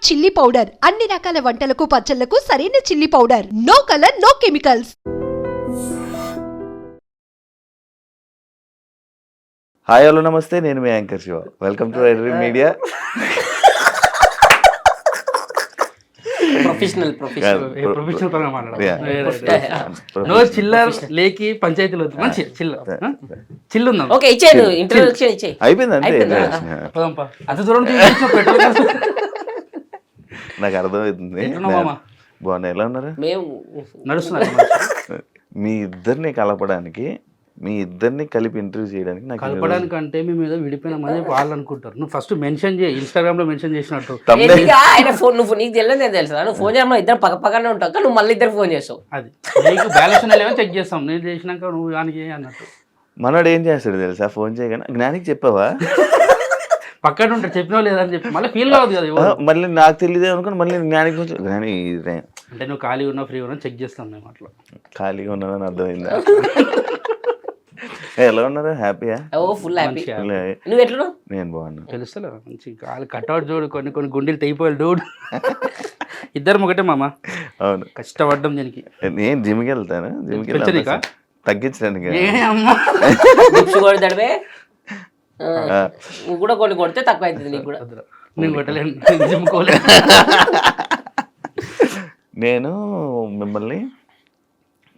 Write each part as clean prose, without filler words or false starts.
Chilli powder అన్ని రకాల వంటలకు పచ్చళ్లకు సరైన chilli powder. No colour no chemicals. Hi hello నమస్తే, నేను మీ anchor Shiva. Welcome to Red Media. Professional పరంగా మాట్లాడాలి. నో చిల్లర్ లేకి పంచాయతీలో మంచి చిల్లు ఉందా? ఓకే, ఇచ్చేయ్ ఇంట్రడక్షన్ ఇచ్చేయ్. అయిపోయింది అంతే. అంత దూరం పెట్రోల్ నాకు అర్థమవుతుంది. బాగున్నా, ఎలా ఉన్నారు? మేము నడుస్తున్నారు. మీ ఇద్దరిని కలపడానికి, మీ ఇద్దరిని కలిపి ఇంటర్వ్యూ చేయడానికి నాకు కలపడానికి అంటే మేము ఏదో విడిపోయినామని వాళ్ళు అనుకుంటారు. నువ్వు ఫస్ట్ మెన్షన్ చేయి, ఇన్స్టాగ్రామ్ లో మెన్షన్ చేసినట్టు. ఆయన ఫోన్ నువ్వు నీకు తెలియదు తెలుసా? నువ్వు ఫోన్ చేయడం ఇద్దరు పక్కనే ఉంటావు, నువ్వు మళ్ళీ ఇద్దరు ఫోన్ చేస్తావు. అది నీకు బ్యాలెన్స్ లేవని చెక్ చేస్తాం. నేను చేసినాక నువ్వు దానికి అన్నట్టు. మనోడు ఏం చేస్తాడు తెలుసా? ఫోన్ చేయగానే జ్ఞానికి చెప్పావా? పక్కన ఉంటాడు, చెప్పినా లేదని చెప్పి మళ్ళీ ఫీల్ కావద్దు కదా. మళ్ళీ నాకు తెలియదు అనుకుని మళ్ళీ జ్ఞానికి జ్ఞాని అంటే నువ్వు ఖాళీగా ఉన్నా ఫ్రీ ఉన్నా చెక్ చేస్తాం మేము. అట్లా ఖాళీగా ఉన్నానని అర్థమైందా? ఎలా ఉన్నారు? హ్యాపీయా? ఓ ఫుల్ హ్యాపీ. నువ్వు ఎట్లా? నేను బాగున్నా. తెలుస్తలే మంచి కాలు కట్అవుట్ చూడు, కొన్ని గుండెలు తెగిపోయాలి డూడ్. ఇద్దరు ఒకటే మామ. అవును, కష్టపడ్డం దీనికి. నేను జిమ్కి వెళ్తాను. జిమ్కి వెళ్ళి తగ్గించడానికి. నువ్వు కూడా కొన్ని కొడితే తక్కువ అవుతుంది నీకు కూడా. నేను కొట్టలేను, జిమ్కోలేదు. నేను మిమ్మల్ని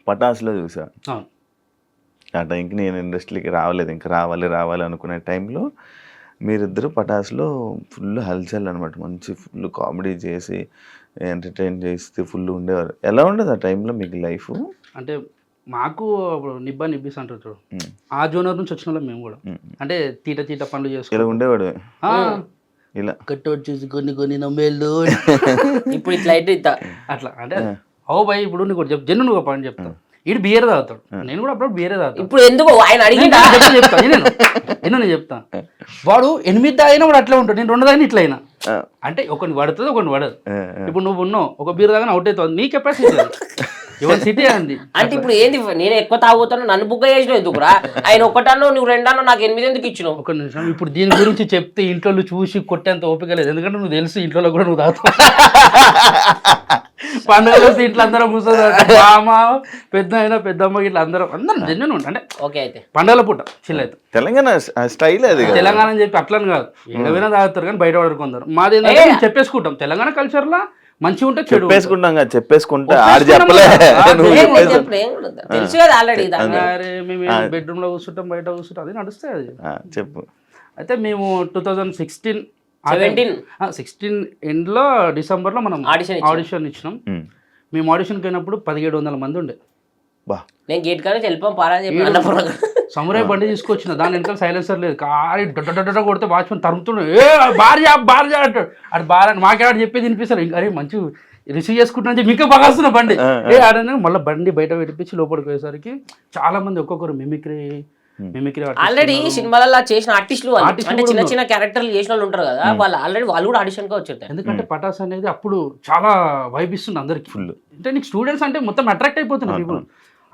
పటాసులో చూసా. ఆ టైంకి నేను ఇండస్ట్రీకి రావలేదు, ఇంకా రావాలి అనుకునే టైంలో మీరిద్దరు పటాసులో ఫుల్ హల్చల్ అనమాట. మంచి ఫుల్ కామెడీ చేసి ఎంటర్టైన్ చేస్తే ఫుల్ ఉండేవారు. ఎలా ఉండదు ఆ టైంలో మీకు లైఫ్? అంటే మాకు నిబ్బిస్ అంటారు చూడు, ఆ జోనర్ నుంచి వచ్చిన వాళ్ళం మేము కూడా. అంటే తీట పనులు చేసుకుని ఇలా ఉండేవాడు. ఇలా కట్అవుట్ చూసి కొన్ని నమ్మేళ్ళు ఇప్పుడు ఇట్లా అయితే అట్లా. అంటే ఓ భయ్, ఇప్పుడు నీకు చెప్పు, జన్ను నువ్వు పని చెప్తాను. ఇటు బియర్ తాగుతాడు, నేను కూడా అప్పుడు బియరే తాగుతాను. ఇప్పుడు ఎందుకు ఆయన అడిగిందా? నేను చెప్తాను. వాడు 8 తాగినా వాడు అట్లా ఉంటాడు, నేను 2 తాగినా ఇట్లా అయినా. అంటే ఒకటి పడుతుంది, ఒకటి పడదు. ఇప్పుడు నువ్వు ఉన్నావు, ఒక బీర్ తాగినా అవుట్ అవుతుంది. నీ కెపాసిటీ సిటీ అంది. అంటే ఇప్పుడు ఏంది, నేను ఎక్కువ తాగుతాను, నన్ను బుక్ చేసినావు ఎందుకురా? ఆయన ఒకటన్నో నువ్వు 2 నాకు 8 ఎందుకు ఇచ్చినావు? ఒక నిమిషం, ఇప్పుడు దీని గురించి చెప్తే ఇంట్లో చూసి కొట్టేంత ఓపిక లేదు. ఎందుకంటే నువ్వు తెలుసు ఇంట్లో కూడా నువ్వు తాగుతావు. పండుగలు వస్తే ఇంట్లో అందరం కూర్చొని మామ పెద్దమ్మ ఇట్లా అందరం జన్యున్ ఉంటా. అంటే ఓకే, అయితే పండుగల పూట చిల్ అవుతాం. తెలంగాణ స్టైల్ అది. తెలంగాణ అని చెప్పి అట్లని కాదు, ఏడవైనా తాగుతారు కానీ బయట పడుకుంటారు. మాది ఏంటంటే చెప్పేసుకుంటాం. తెలంగాణ కల్చర్ లా మంచిగా ఉంటే చెడు చెప్పేసుకుంటా. ఆడు చెప్పలే, తెలుసు కదా ఆల్రెడీ. మేము బెడ్రూమ్ లో కూర్చుంటాం, బయట కూర్చుంటాం, అది నడుస్తాయి. అది చెప్పు. అయితే మేము 2016 ఎండ్లో డిసెంబర్లో మనం ఆడిషన్ ఇచ్చినాం. మేము ఆడిషన్కి అయినప్పుడు 1700 మంది ఉండే. నేను గేట్ కానీ వెళ్ళిపోయాం పారా చెప్పి సమురాయ్ బండి తీసుకొచ్చిన, దాని వెనకాల సైలెన్సర్ లేదు. కారీ డొడ్డ కొడితే వాచ్మెన్ తరుముతుండే, ఏ బార్జా అంటాడు. అటు బార్ మాకేడాడు చెప్పేది వినిపిస్తారు. ఇంకా అరే మంచి రిసీవ్ చేసుకుంటున్నా చెప్పి ఇంకా బాగా బండి ఆడని మళ్ళీ బండి బయట పెట్టించి లోపలికి పోయేసరికి చాలా మంది ఒక్కొక్కరు మిమిక్రీ ఆల్రెడీ సినిమాలలో చేసిన ఆర్టిస్టులు అంటే చిన్న క్యారెక్టర్లు చేసిన వాళ్ళు ఉంటారు కదా, వాళ్ళు కూడా ఆడిషన్ గా వచ్చారు. ఎందుకంటే పటాస్ అనేది అప్పుడు చాలా వైబ్ ఇస్తుంది అందరికి. ఫుల్ అంటే నీకు స్టూడెంట్స్ అంటే మొత్తం అట్రాక్ట్ అయిపోతున్నారు పీపుల్.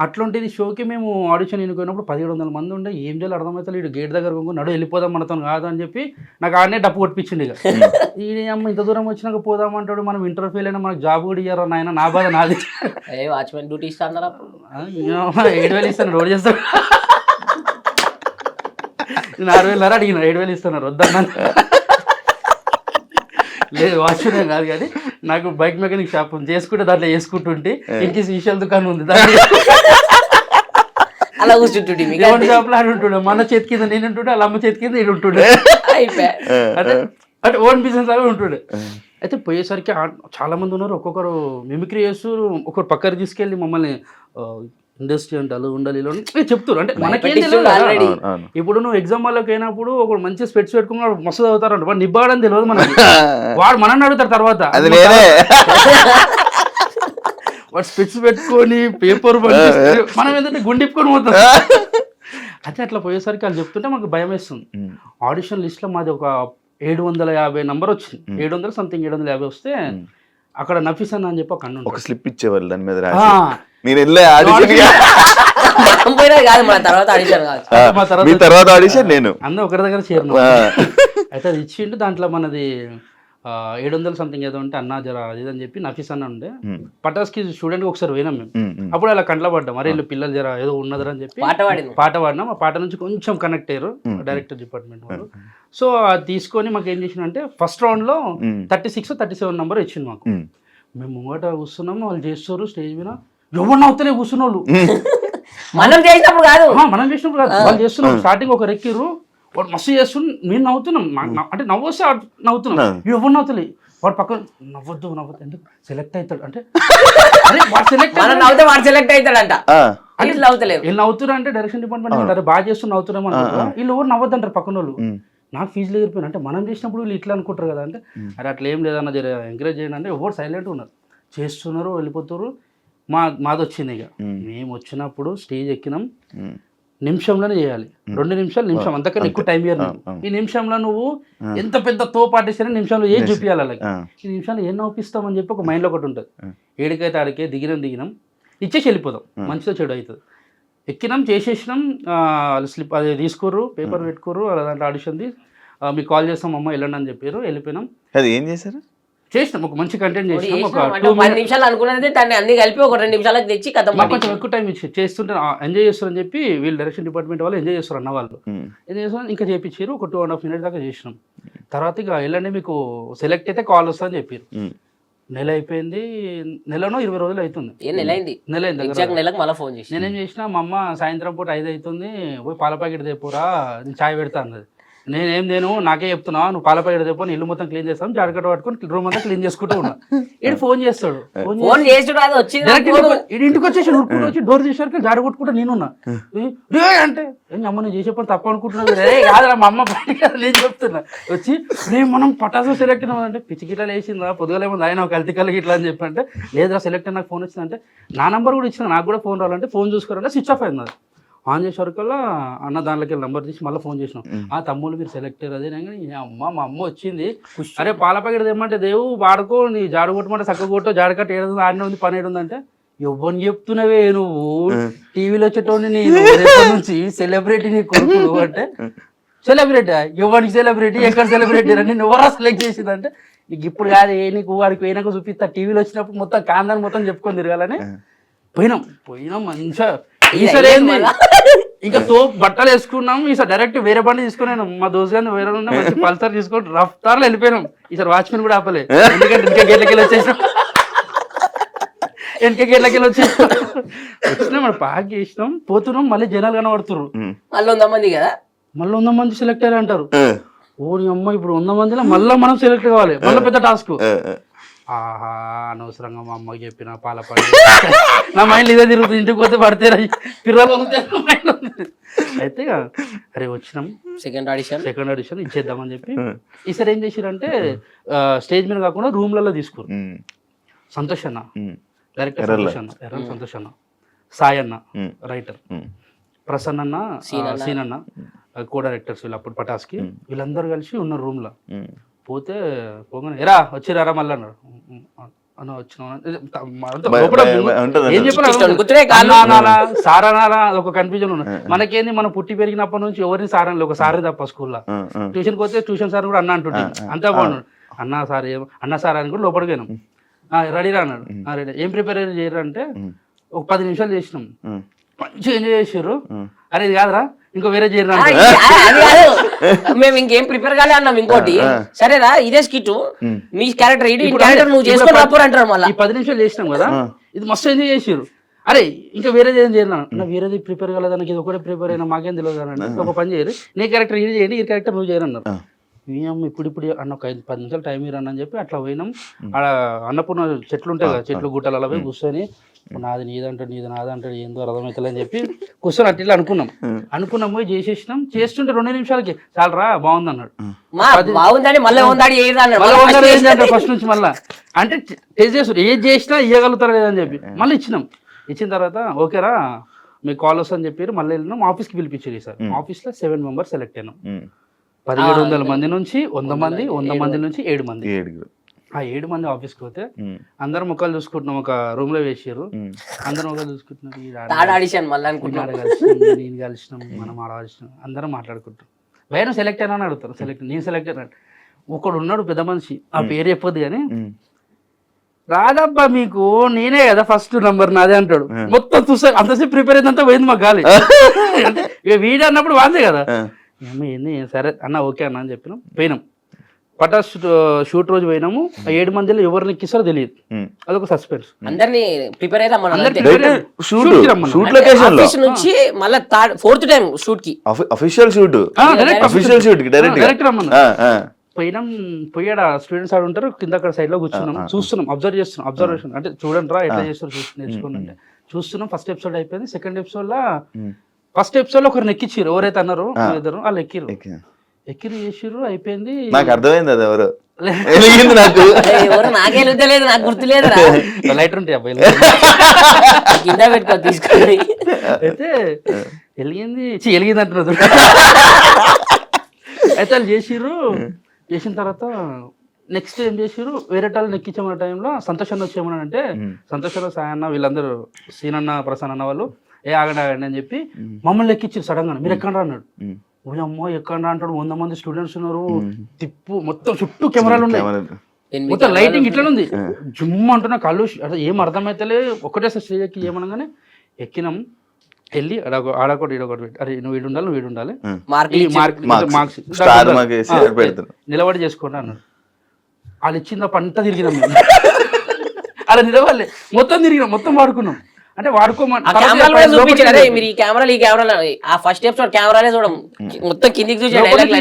అట్లాంటిది షోకి మేము ఆడిషన్ ఎన్నుకున్నప్పుడు 1700 మంది ఉండే. ఏం చేయాలి అర్థమవుతుంది. ఇటు గేట్ దగ్గర నడు వెళ్ళిపోదాం మనతో కాదు అని చెప్పి నాకు ఆడనే డప్పు కొట్టించింది. ఇక ఈ అమ్మ ఇంత దూరం వచ్చినాక పోదామంటాడు, మనం ఇంటర్ ఫెయిల్ అయినా మనకు జాబ్ కూడా ఇయ్యారు నాయన. నా బాధ నాది. వాచ్మెన్ డ్యూటీ ఇస్తాను 7,000 ఇస్తాను, రోడ్ చేస్తాను. నేను 6,000 అడిగిన, 7,000 ఇస్తున్నారు వద్దన్నా. లేదు వాచ్మెన్ కాదు కానీ నాకు బైక్ మెకానిక్ షాప్ చేసుకుంటే దాంట్లో వేసుకుంటుంటే ఇంకే విషయాల దుకాణం ఉంది, దాంట్లో అలా కూర్చుంటుండే షాప్ లో అని ఉంటుండే. మన చేతి కింద నేను ఉంటుండే, వాళ్ళ అమ్మ చేతి కింద నేను ఉంటుండే. అంటే ఓన్ బిజినెస్ లాగా ఉంటుండే. అయితే పోయేసరికి చాలా మంది ఉన్నారు, ఒక్కొక్కరు మిమిక్రీ చేస్తూ ఒకరు పక్కన తీసుకెళ్ళి మమ్మల్ని ఇండస్ట్రీ అంటే అలా ఉండాలి ఇలా చెప్తారు. అంటే మనకేం తెలియదు. ఇప్పుడు నువ్వు ఎగ్జామ్ వాళ్ళకి అయినప్పుడు ఒకడు మంచి స్పెట్స్ పెట్టుకున్నాడు, మస్తు చదువుతారు. వాడు నిబ్బాడని తెలియదు మనకి. వాడు మనల్ని అడుగుతారు తర్వాత. వాడు స్పెట్స్ పెట్టుకొని పేపర్ మనం ఏంటంటే గుండిప్పుకొని పోతాం. అయితే అట్లా పోయేసరికి వాళ్ళు చెప్తుంటే మనకు భయం వేస్తుంది. ఆడిషన్ లిస్ట్ లో మాది ఒక 750 నంబర్ వచ్చింది. 700 సంథింగ్ 750 వస్తే అక్కడ నఫీస్ అన్న అని చెప్పి ఒక స్లిప్ ఇచ్చేవాళ్ళు దాని మీద. నేను తర్వాత ఆడిషన్ నేను అందరూ ఒకరి దగ్గర చేరిన. అయితే అది ఇచ్చిండు. దాంట్లో మనది 700 సంథింగ్ ఏదో ఉంటే అన్నా జర అది ఇది అని చెప్పి నఫీస్ అన్న ఉండే ఉమ్, పటాస్కి స్టూడెంట్కి ఒకసారి పోయినాం మేము. ఉమ్, ఉమ్, అప్పుడు అలా కంట్లో పడ్డాం, మరి వీళ్ళు పిల్లలు జర ఏదో ఉన్నదని అని చెప్పి పాట పాడింది. పాట పాడినాం. ఆ పాట నుంచి కొంచెం కనెక్ట్ అయ్యారు డైరెక్టర్ డిపార్ట్మెంట్ వాళ్ళు. సో అది తీసుకొని మాకు ఏం చేసిందంటే ఫస్ట్ రౌండ్లో ఉమ్, 36 37 నెంబర్ ఇచ్చింది మాకు. ఉమ్, మేము ముంగట కూర్చున్నాము, వాళ్ళు చేస్తారు స్టేజ్ మీద, ఎవరు నవ్వుతలే కూర్చున్న వాళ్ళు. మనం చేసినప్పుడు కాదు, మనం చేసినప్పుడు కాదు, వాళ్ళు చేస్తున్నాం. స్టార్టింగ్ ఒక రెక్కిర్రు, వాడు మస్తు చేస్తున్నా, నేను నవ్వుతున్నాం. అంటే నవ్వు వస్తే నవ్వుతున్నాం, ఎవరు నవ్వుతలే. వాడు పక్కన నవ్వద్దు ఎందుకు సెలెక్ట్ అవుతాడు అంటే అరే వాడు సెలెక్ట్ మనం నవ్వుతే వాడు సెలెక్ట్ అవుతాడంట, ఆ, వీళ్ళు నవ్వుతలేరు. వీళ్ళు నవ్వుతున్నారు అంటే డైరెక్షన్ డిపార్ట్మెంట్ అంటారు బాగా చేస్తున్నా నవ్వుతున్నాం అనుకుంటారు. వీళ్ళు ఎవరు నవ్వద్దంటారు పక్కన వాళ్ళు. ఉమ్, నాకు ఫీజులు ఎగిరిపోయినా అంటే మనం చేసినప్పుడు వీళ్ళు ఇట్లా అనుకుంటారు కదా అంటే అరే అట్లా ఏం లేదన్న జర ఎంకరేజ్ చేయండి అంటే ఎవరు సైలెంట్ ఉన్నారు, చేస్తున్నారు, వెళ్ళిపోతారు. మాది వచ్చింది ఇక మేము వచ్చినప్పుడు స్టేజ్ ఎక్కినాం, ఉమ్, నిమిషంలోనే చేయాలి. 2 నిమిషాలు నిమిషం అంతకన్నా ఎక్కువ టైం ఇయ్యారు. ఈ నిమిషంలో నువ్వు ఎంత పెద్ద తోపు ఆర్టిస్ట్ నిమిషంలో ఏం చూపించాలి అలాగే. ఈ నిమిషంలో ఏం నవ్విస్తామని చెప్పి ఒక మైండ్లో ఒకటి ఉంటుంది. ఏడికైతే ఆడికే దిగినాం ఇచ్చేసి వెళ్ళిపోదాం, మంచిదో చెడు అవుతుంది. ఎక్కినాం, చేసేసినాం, స్లిప్ అది తీసుకోరు, పేపర్ పెట్టుకోరు, దాంట్లో ఆడిషన్ది మీకు కాల్ చేస్తాం అమ్మ వెళ్ళండి అని చెప్పారు. వెళ్ళిపోయినాం, అది ఏం చేశారు? చేసినాం ఒక మంచి కంటెంట్ చేసినాం. ఒక 10 నిమిషాలు అనుకున్నది దాన్ని అన్ని కలిపి ఒక 2 నిమిషాలకు తెచ్చి కథ మాకు కొంచెం ఎక్కువ టైం ఇచ్చి చేస్తుంటే ఎంజాయ్ చేస్తారని చెప్పి వీళ్ళు డైరెక్షన్ డిపార్ట్మెంట్ వాళ్ళు ఎంజాయ్ చేస్తారు అన్న వాళ్ళు. ఎంజాయ్ చేస్తారు, ఇంకా చేయించారు. ఒక 2.5 minutes దాకా చేసినాం. తర్వాత ఇక వెళ్ళండి మీకు సెలెక్ట్ అయితే కాల్ వస్తుందని చెప్పారు. నెల అయిపోయింది, నెలలో 20 రోజులు అవుతుంది. నెల అయింది దగ్గర. నెలకు మళ్ళీ ఫోన్ చేసి నేనేం చేసినా, మా అమ్మ సాయంత్రం పూట 5 అవుతుంది, పోయి పాల ప్యాకెట్ తెప్పురా, నేను చాయ్ పెడతా అన్నది. నేనేం నేను నాకే చెప్తున్నా, నువ్వు పాల ప్యాకెట్ తెప్ప, ఇల్లు మొత్తం క్లీన్ చేస్తాను, జాడకట్ట పట్టుకొని రూమ్ అంతా క్లీన్ చేసుకుంటూ ఉన్నా. ఇటు ఫోన్ చేస్తాడు, ఫోన్ చేసుడు అది వచ్చింది ఇంటికి వచ్చేసి ఉరుకుంటూ వచ్చి డోర్ చేసేసరికి జాడ కొట్టుకుంటా నేనున్నా. అంటే ఏం అమ్మ నేను చేసే పని తప్ప అనుకుంటున్నాను కాదురా మా అమ్మ నేను చెప్తున్నా. వచ్చి నేను మనం పటాసు సెలెక్ట్ అయినామంటే పిచ్చికిట్లా వేసిందా పొద్దుగలేమో ఆయన ఒక కల్తీ కలగి ఇట్లా అని చెప్పంటే లేదురా సెలెక్ట్ నాకు ఫోన్ వచ్చిందంటే నా నెంబర్ కూడా ఇచ్చిన, నాకు కూడా ఫోన్ రావాలంటే ఫోన్ చూసుకోవాలంటే స్విచ్ ఆఫ్ అయింది. ఆన్ చేసేవరకల్లా అన్న దాంట్లోకి నెంబర్ తీసి మళ్ళీ ఫోన్ చేసినాం. ఆ తమ్ముళ్ళు మీరు సెలెక్ట్ అయ్యారు అదే అమ్మ మా అమ్మ వచ్చింది, అరే పాల ప్యాకెట్ తెమ్మంటే దేవు వాడుకో, నీ జాడు కొట్టమంటే చక్క కొట్టో, జాడకట్ట ఏడుంది ఆడిన ఉంది పని ఏడుందంటే ఎవరిని చెప్తున్నావే నువ్వు, టీవీలో వచ్చేటోని నేను నుంచి సెలబ్రిటీ నీ కొడుకు అంటే సెలబ్రిటీ ఎవరికి సెలబ్రిటీ ఎక్కడ సెలబ్రిటీ అని ఎవరా సెలెక్ట్ చేసిందంటే నీకు ఇప్పుడు కాదు నీకు వాడికి పోయినాక చూపిస్తా, టీవీలో వచ్చినప్పుడు మొత్తం కాందాన్ని మొత్తం చెప్పుకొని తిరగాలని పోయినాం మంచిగా. ఈసారి ఏంది ఇంకా బట్టలు వేసుకున్నాం, ఈసారి డైరెక్ట్ వేరే బండి తీసుకున్నాను. మా దోస్తు గారిని వేరే మంచి పల్సర్ తీసుకొని రఫ్తార్లో వెళ్ళిపోయినాం. ఈసారి వాచ్మెన్ కూడా ఆపలే, ఎందుకంటే ఇంకా గేట్లకెళ్ళి వచ్చేసినాం, వచ్చినాం మనం ప్యాక్ చేసినాం, పోతున్నాం. మళ్ళీ జనాలు కనబడుతున్నారు, మళ్ళీ 100 మంది కదా, మళ్ళీ 100 మంది సెలెక్ట్ అయ్యారు అంటారు. ఓ అమ్మ ఇప్పుడు 100 మందిలో మళ్ళీ మనం సెలెక్ట్ కావాలి, మళ్ళీ పెద్ద టాస్క్. ఆహా అనవసరంగా మా అమ్మకి చెప్పిన పాల పడి నా మైండ్ ఇదే తిరుగుతుంది, ఇంటికి పోతే పడితే పిల్లలు అయితే అరే వచ్చినాం సెకండ్ ఆడిషన్ ఇచ్చేద్దామని చెప్పి. ఈసారి ఏం చేసిరంటే స్టేజ్ మీద కాకుండా రూమ్లలో తీసుకోరు. సంతోష్ అన్న డైరెక్టర్, సంతోష్ అన్న, సాయి అన్న రైటర్, ప్రసన్న అన్న, సీన్ అన్న కో డైరెక్టర్స్ వీళ్ళు అప్పుడు పటాస్కి, వీళ్ళందరూ కలిసి ఉన్నారు రూమ్ లో. పోతే పోగానే ఎరా వచ్చిరారా మళ్ళీ అన్నారు. అన్న వచ్చిన ఏం చెప్పారా సారానారా ఒక కన్ఫ్యూజన్ ఉన్నది. మనకేంది మనం పుట్టి పెరిగినప్పటి నుంచి ఎవరిని సారని ఒక సారే తప్ప స్కూల్లో. ట్యూషన్కి పోతే ట్యూషన్ సార్ కూడా అన్న అంటుంటే అంతా బాగున్నాడు. అన్న సార్ అన్న సార్ అని కూడా లోపలికి పోయినాం. రెడీరా అన్నాడు. రెడీ ఏం ప్రిపేర్ చేయరు అంటే ఒక 10 నిమిషాలు చేసినాం, మంచిగా ఎంజాయ్ చేసారు. అరే ఇది కాదురా ఇంకో వేరే చేయరు, మేము ఇంకేం ప్రిపేర్ కాలే అన్నాం. ఇంకోటి సరేరా ఇదే స్కిట్ మీ క్యారెక్టర్ నువ్వు చేసుకొని రాపోరు అంటారు. మళ్ళీ 10 నిమిషాలు చేసినాం కదా, ఇది మస్తు ఎంజాయ్ చేసారు. అరే ఇంకా వేరేది ఏం చేయను, వేరేది ప్రిపేర్ కాలేదానికి ఇది ఒకటే ప్రిపేర్ అయినా మాకేం తెలియదు అని ఒక పని చేయరు, నీ క్యారెక్టర్ ఇది చేయండి, ఈ క్యారెక్టర్ నువ్వు చేయను అన్నారు. ఇప్పుడు అన్న ఒక 10 నిమిషాలు టైం ఇరని అని చెప్పి అట్లా పోయినాం. ఆడ అన్నపూర్ణ చెట్లు ఉంటాయి కదా, చెట్లు గుట్టలు అలా పోయి కూర్చొని నాది నీదంటాడు నీది నాదంటాడు ఏందో అర్థమవుతుంది అని చెప్పి కూర్చొని అట్లా అనుకున్నాం పోయి చేసేసినాం. చేస్తుంటే 2 నిమిషాలకి చాలరా బాగుంది అన్నాడు. ఫస్ట్ నుంచి మళ్ళీ అంటే టెస్ట్ చేస్తారు, ఏది చేసినా ఇవ్వగలుగుతారు లేదని చెప్పి మళ్ళీ ఇచ్చిన తర్వాత ఓకేరా మీకు కాల్ వస్తుందని చెప్పారు. మళ్ళీ వెళ్ళినాం, ఆఫీస్కి పిలిపించారు. సార్ ఆఫీస్లో 7 మెంబర్స్ సెలెక్ట్ అయినాం. 1700 మంది నుంచి 100 మంది, 100 మంది నుంచి 7 మంది. ఆ 7 మంది ఆఫీస్కి పోతే అందరం ముఖాలు చూసుకుంటున్నాం, ఒక రూమ్ లో వేసారు, అందరం ముఖాలు చూసుకుంటున్నారు. నేను కలిసినాం, మనం ఆడ కలిసినాం, అందరం మాట్లాడుకుంటాం. భయం సెలెక్ట్ అయినా అని అడుగుతారు. నేను సెలెక్ట్ అయినా ఒకడు ఉన్నాడు పెద్ద మనిషి, ఆ పేరు చెప్పొద్దు కానీ, ఉమ్. రాదబ్బా మీకు నేనే కదా ఫస్ట్ నంబర్ నాదే అంటాడు. మొత్తం చూసా అంతసేపు ప్రిపేర్ అయిందంతా పోయింది మాకు గాలి. అంటే ఇక వీడే అన్నప్పుడు వాందే కదా. ఏంది సరే అన్న ఓకే అన్న అని చెప్పినాం, పోయినాం. పటాస్ షూట్ రోజు పోయినాము. 7 మందిలో ఎవరిని ఎక్కిస్తారో తెలియదు, అదొక సస్పెన్స్. అందరినీ ప్రిపేర్ అయితే షూట్ లొకేషన్ లో నుంచి మళ్ళీ 4th టైం షూట్ కి అఫీషియల్ షూట్ డైరెక్ట్ రమ్మన్నా. పోయాడు స్టూడెంట్స్ ఆడ ఉంటారు కింద, అక్కడ సైడ్ లో కూర్చున్నాం, చూస్తున్నాం, అబ్జర్వ్ చేస్తున్నాం. అబ్జర్వేషన్ అంటే చూడండి రా ఎట్లా చేస్తారు నేర్చుకోండి అంటే చూస్తున్నాం. ఫస్ట్ ఎపిసోడ్ అయిపోయింది. సెకండ్ ఎపిసోడ్ లో ఒకరిని ఎక్కిచ్చిర్రు, ఎవరైతే అన్నారు ఇద్దరు వాళ్ళు ఎక్కిరు చేసిర్రు, అయిపోయింది. నాకు అర్థమైంది అది ఎవరు నాకు నాకే లేదు, నాకు గుర్తులేదు. లైటర్ ఉంటాయి అబ్బాయి కింద పెట్టుకో తీసుకొని. అయితే వెలిగింది అంటున్నారు. అయితే వాళ్ళు చేసిన తర్వాత నెక్స్ట్ ఏం చేసిర్రు, వేరే వాళ్ళని ఎక్కించామన్న టైంలో సంతోషాన్ని వచ్చేమని అంటే, సంతోషంలో సాయన్న వీళ్ళందరూ సీనన్న ప్రసన్న అన్న వాళ్ళు ఆగండి అని చెప్పి మమ్మల్ని ఎక్కించారు సడన్ గా. మీరు ఎక్కడ అన్నాడు. అమ్మో ఎక్కడ అంటాడు, 100 మంది స్టూడెంట్స్ ఉన్నారు, తిప్పు మొత్తం చుట్టూ కెమెరాలు ఉన్నాయి, మొత్తం లైటింగ్ ఇట్లనే ఉంది. జుమ్ అంటున్నా కళ్ళు అసలు ఏం అర్థమైతలే. ఒకటే స్టేజ్ ఎక్కి ఏమనగానే ఎక్కినాం. వెళ్ళి ఆడొకటి ఈడొకటి పెట్టి, అరే నువ్వు వీడు ఉండాలి, నువ్వు వీడు ఉండాలి, మార్క్స్ నిలబడి చేసుకోండి అన్నాడు. వాళ్ళు ఇచ్చింది తప్ప అంతా తిరిగినాం మేము. అలా నిలబడలే, మొత్తం తిరిగినాం, మొత్తం వాడుకున్నాం. అంటే వాడుకోమని ఫస్ట్ ఎపిసోడ్ కెమెరాలే చూడం, మొత్తం కిందికి చూసి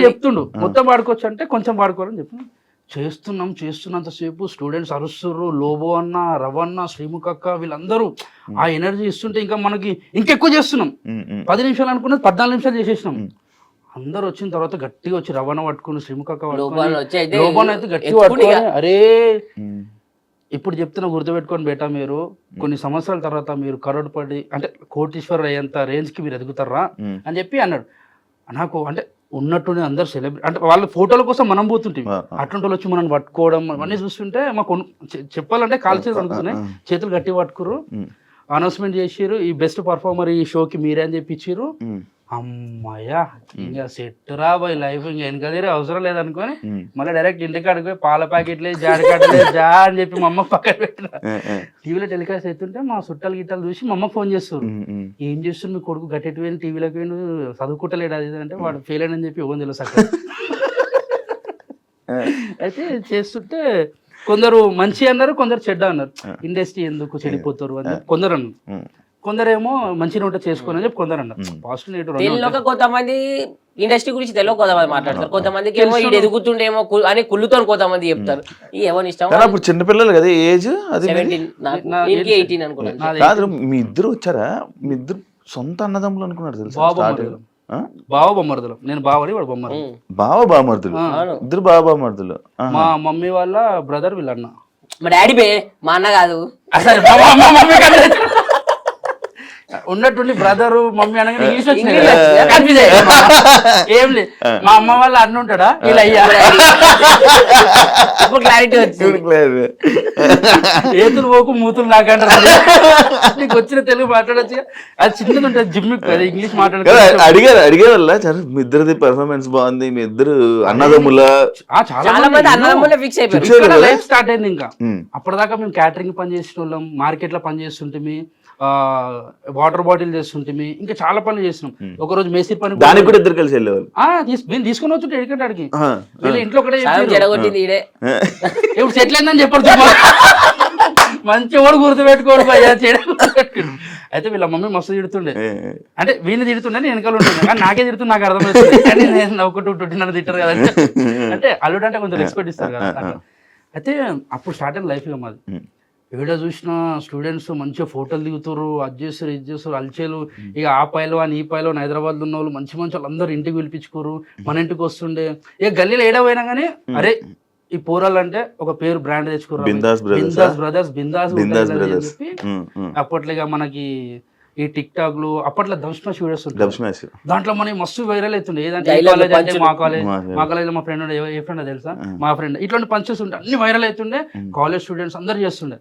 చెప్తుండు, మొత్తం వాడుకోవచ్చు అంటే కొంచెం వాడుకోవాలని చెప్పి చేస్తున్నంతసేపు స్టూడెంట్స్ అరుస్తుర్రు. లోబో అన్న, రవన్న, శ్రీముఖ అక్క వీళ్ళందరూ ఆ ఎనర్జీ ఇస్తుంటే ఇంకా మనకి ఇంకెక్కువ చేస్తున్నాం. 10 నిమిషాలు అనుకున్నది 14 నిమిషాలు చేసేసినాం. అందరు వచ్చిన తర్వాత గట్టిగా వచ్చి రవణ పట్టుకుని, శ్రీముఖ అక్క లోబోన్ అయితే గట్టిగా పట్టుకుని, అరే ఇప్పుడు చెప్తున్నా గుర్తుపెట్టుకొని బేటా, మీరు కొన్ని సంవత్సరాల తర్వాత మీరు కరోడ్పడి అంటే కోటీశ్వర్ అయ్యేంత రేంజ్ కి మీరు ఎదుగుతారా అని చెప్పి అన్నాడు. నాకు అంటే ఉన్నట్టుండి అందరు సెలబ్రేట్ అంటే వాళ్ళ ఫోటోల కోసం మనం పోతుంటే అటువంటి వాళ్ళు వచ్చి మనం పట్టుకోవడం అవన్నీ చూస్తుంటే మాకు చెప్పాలంటే కాలు చేతులు అనుకున్నాయి, చేతులు గట్టి పట్టుకురు. అనౌన్స్మెంట్ చేసిర్రు, ఈ బెస్ట్ పర్ఫార్మర్ ఈ షోకి మీరే అని చెప్పి ఇచ్చిర్రు. అమ్మాయ్యా ఇంకా సెట్ రా బాయ్ లైఫ్, ఇంకా వెనకదేరే అవసరం లేదనుకొని మళ్ళీ డైరెక్ట్ ఇంటికాడికి పోయి పాల ప్యాకెట్లే జాడికాడలే జా అని చెప్పి మా అమ్మ పక్కన పెట్టిన. టీవీలో టెలికాస్ట్ అవుతుంటే మా చుట్టాలు గిట్టాలు చూసి మా అమ్మ ఫోన్ చేస్తారు, ఏం చేస్తుంది మీ కొడుకు గట్టెట్టు పోయిన టీవీలోకి పోయిన చదువుకుంటలేడు అది అంటే, వాడు ఫెయిల్ అని చెప్పి ఇవ్వని తెలుసు అక్కడ. అయితే చేస్తుంటే కొందరు మంచి అన్నారు, కొందరు చెడ్డ అన్నారు. ఇండస్ట్రీ ఎందుకు చెడిపోతారు అని కొందరు అన్నారు, కొందరేమో మంచిగా ఉంటే చేసుకోని చెప్పి కొందరు అన్నారు. పాజిటివ్ కొంతమంది ఇండస్ట్రీ గురించి తెలియదు, కొంతమంది మాట్లాడతారు, కొంతమందికి ఏమో ఇది ఎదుగుతుండేమో అని కుళ్ళుతో కొంతమంది చెప్తారు. ఎవరి ఇష్టం. అప్పుడు చిన్నపిల్లలు కదా ఏజ్, అది 18 అనుకున్నాను. కాదు మీ ఇద్దరు వచ్చారా, మీ ఇద్దరు సొంత అన్నదమ్ములు అనుకున్నారు తెలుసు. బావ బొమ్మర్దులు, నేను బావడి వాడు బొమ్మరు. బావ బామర్దులు, ఇద్దరు బావ బామర్దులు. మా మమ్మీ వాళ్ళ బ్రదర్ వీళ్ళన్న. మా డాడీ బే, మా అన్న కాదు. ఉన్నట్టుండి బ్రదరు మమ్మీ అనగానే ఇంగ్లీష్ వచ్చింది, ఏం లేదు. మా అమ్మ వాళ్ళ అన్న ఉంటాడా వీళ్ళు అయ్యా, క్లారిటీ వచ్చింది. ఏతులు పోకు మూతులు నాకంటారు. నీకు వచ్చిన తెలుగు మాట్లాడచ్చు, అది చిన్నది ఉంటుంది జిమ్, ఇంగ్లీష్ మాట్లాడదు. అడిగే వల్ల మీ ఇద్దరిది పెర్ఫార్మెన్స్ బాగుంది, మీ ఇద్దరు అన్నదమ్ముల చాలా మంది అన్నదమ్ములే ఫిక్స్ అయిపోయారు. లైఫ్ స్టార్ట్ అయింది. ఇంకా అప్పటిదాకా మేము క్యాటరింగ్ పని చేసిన వాళ్ళం, మార్కెట్ లో పని చేస్తుంటే, వాటర్ బాటిల్ చేస్తుంటే, ఇంకా చాలా పనులు చేస్తున్నాం. ఒక రోజు మేస్త్రి పని దానికి కూడా ఇద్దరు కలిసి వెళ్ళేవాళ్ళు. నేను తీసుకుని వచ్చి ఎడికంటే అడిగి ఇంట్లో కూడా ఇప్పుడు సెటిల్ అయిందని చెప్పారు. మంచి వాడు గుర్తు పెట్టుకోడు అయితే వీళ్ళ మమ్మీ మస్తు తిడుతుండే, అంటే వీళ్ళని తిడుతుండే నేను వెనకాల ఉంటుండే, కానీ నాకే తిడుతుంది, నాకు అర్థమవుతుంది. కానీ నేను ఒకటి నన్ను తిట్టారు కదా, అంటే అల్లుడు అంటే కొంచెం రెస్పెక్ట్ ఇస్తారు కదా. అయితే అప్పుడు స్టార్ట్ అయిన లైఫ్ ఇక మాది. ఏడా చూసిన స్టూడెంట్స్ మంచిగా ఫోటోలు దిగుతారు, అది చేస్తారు ఇది చేస్తారు, అల్చేలు. ఇక ఆ పైలో ఈ పైలో హైదరాబాద్లో ఉన్న వాళ్ళు మంచి వాళ్ళు అందరూ ఇంటికి పిలిపించుకోరు, మన ఇంటికి వస్తుండే. ఇక గల్లీలో ఏడా పోయినా కానీ అరే ఈ పోరాలు అంటే ఒక పేరు బ్రాండ్ తెచ్చుకోరు, బిందాస్ బ్రదర్స్, బిందాస్ అని చెప్పి. అప్పట్లో ఇక మనకి ఈ టిక్ టాక్ లు అప్పట్లో దమ్స్మాష్ వీడియోస్ ఉంటాయి, దాంట్లో మనకి మస్తు వైరల్ అవుతుండే. ఏదంటే మా కాలేజ్ మా ఫ్రెండ్ ఏ ఫ్రెండ్ తెలుసా, మా ఫ్రెండ్ ఇట్లాంటి పంచెస్ ఉంటే అన్ని వైరల్ అవుతుండే. కాలేజ్ స్టూడెంట్స్ అందరు చేస్తుండే,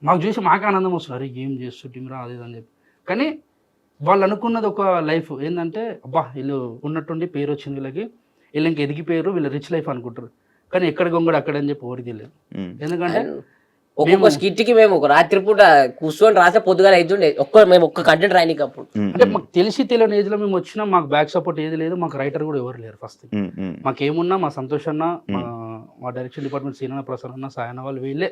మాకు చూసి మాకు ఆనందం వస్తుంది, అరే ఏం చేస్తుంటీరా అది అని చెప్పి. కానీ వాళ్ళు అనుకున్నది ఒక లైఫ్ ఏంటంటే, అబ్బా వీళ్ళు ఉన్నట్టుండి పేరు వచ్చింది వీళ్ళకి, వీళ్ళు ఇంకా ఎదిగిపోయారు, వీళ్ళు రిచ్ లైఫ్ అనుకుంటారు. కానీ ఎక్కడ గొంగడు అక్కడ అని చెప్పి ఎవరికి తెలియదు. ఎందుకంటే ఒక్కొక్క స్కిట్ కి మేము ఒక రాత్రి పూట కూర్చొని రాస్తే పొద్దుగాల అవుతుండే మేము ఒక్క కంటెంట్ రాయనికి అప్పుడు. అంటే మాకు తెలిసి తెలియని ఏజ్ లో మేము వచ్చినా మాకు బ్యాక్ సపోర్ట్ ఏది లేదు, మాకు రైటర్ కూడా ఎవరు లేరు. ఫస్ట్ మాకేమున్నా మా సంతోష్ అన్న, మా డైరెక్షన్ డిపార్ట్మెంట్ సీనన్న, ప్రసన్న అన్న, సాయన్న వాళ్ళు, వీళ్ళే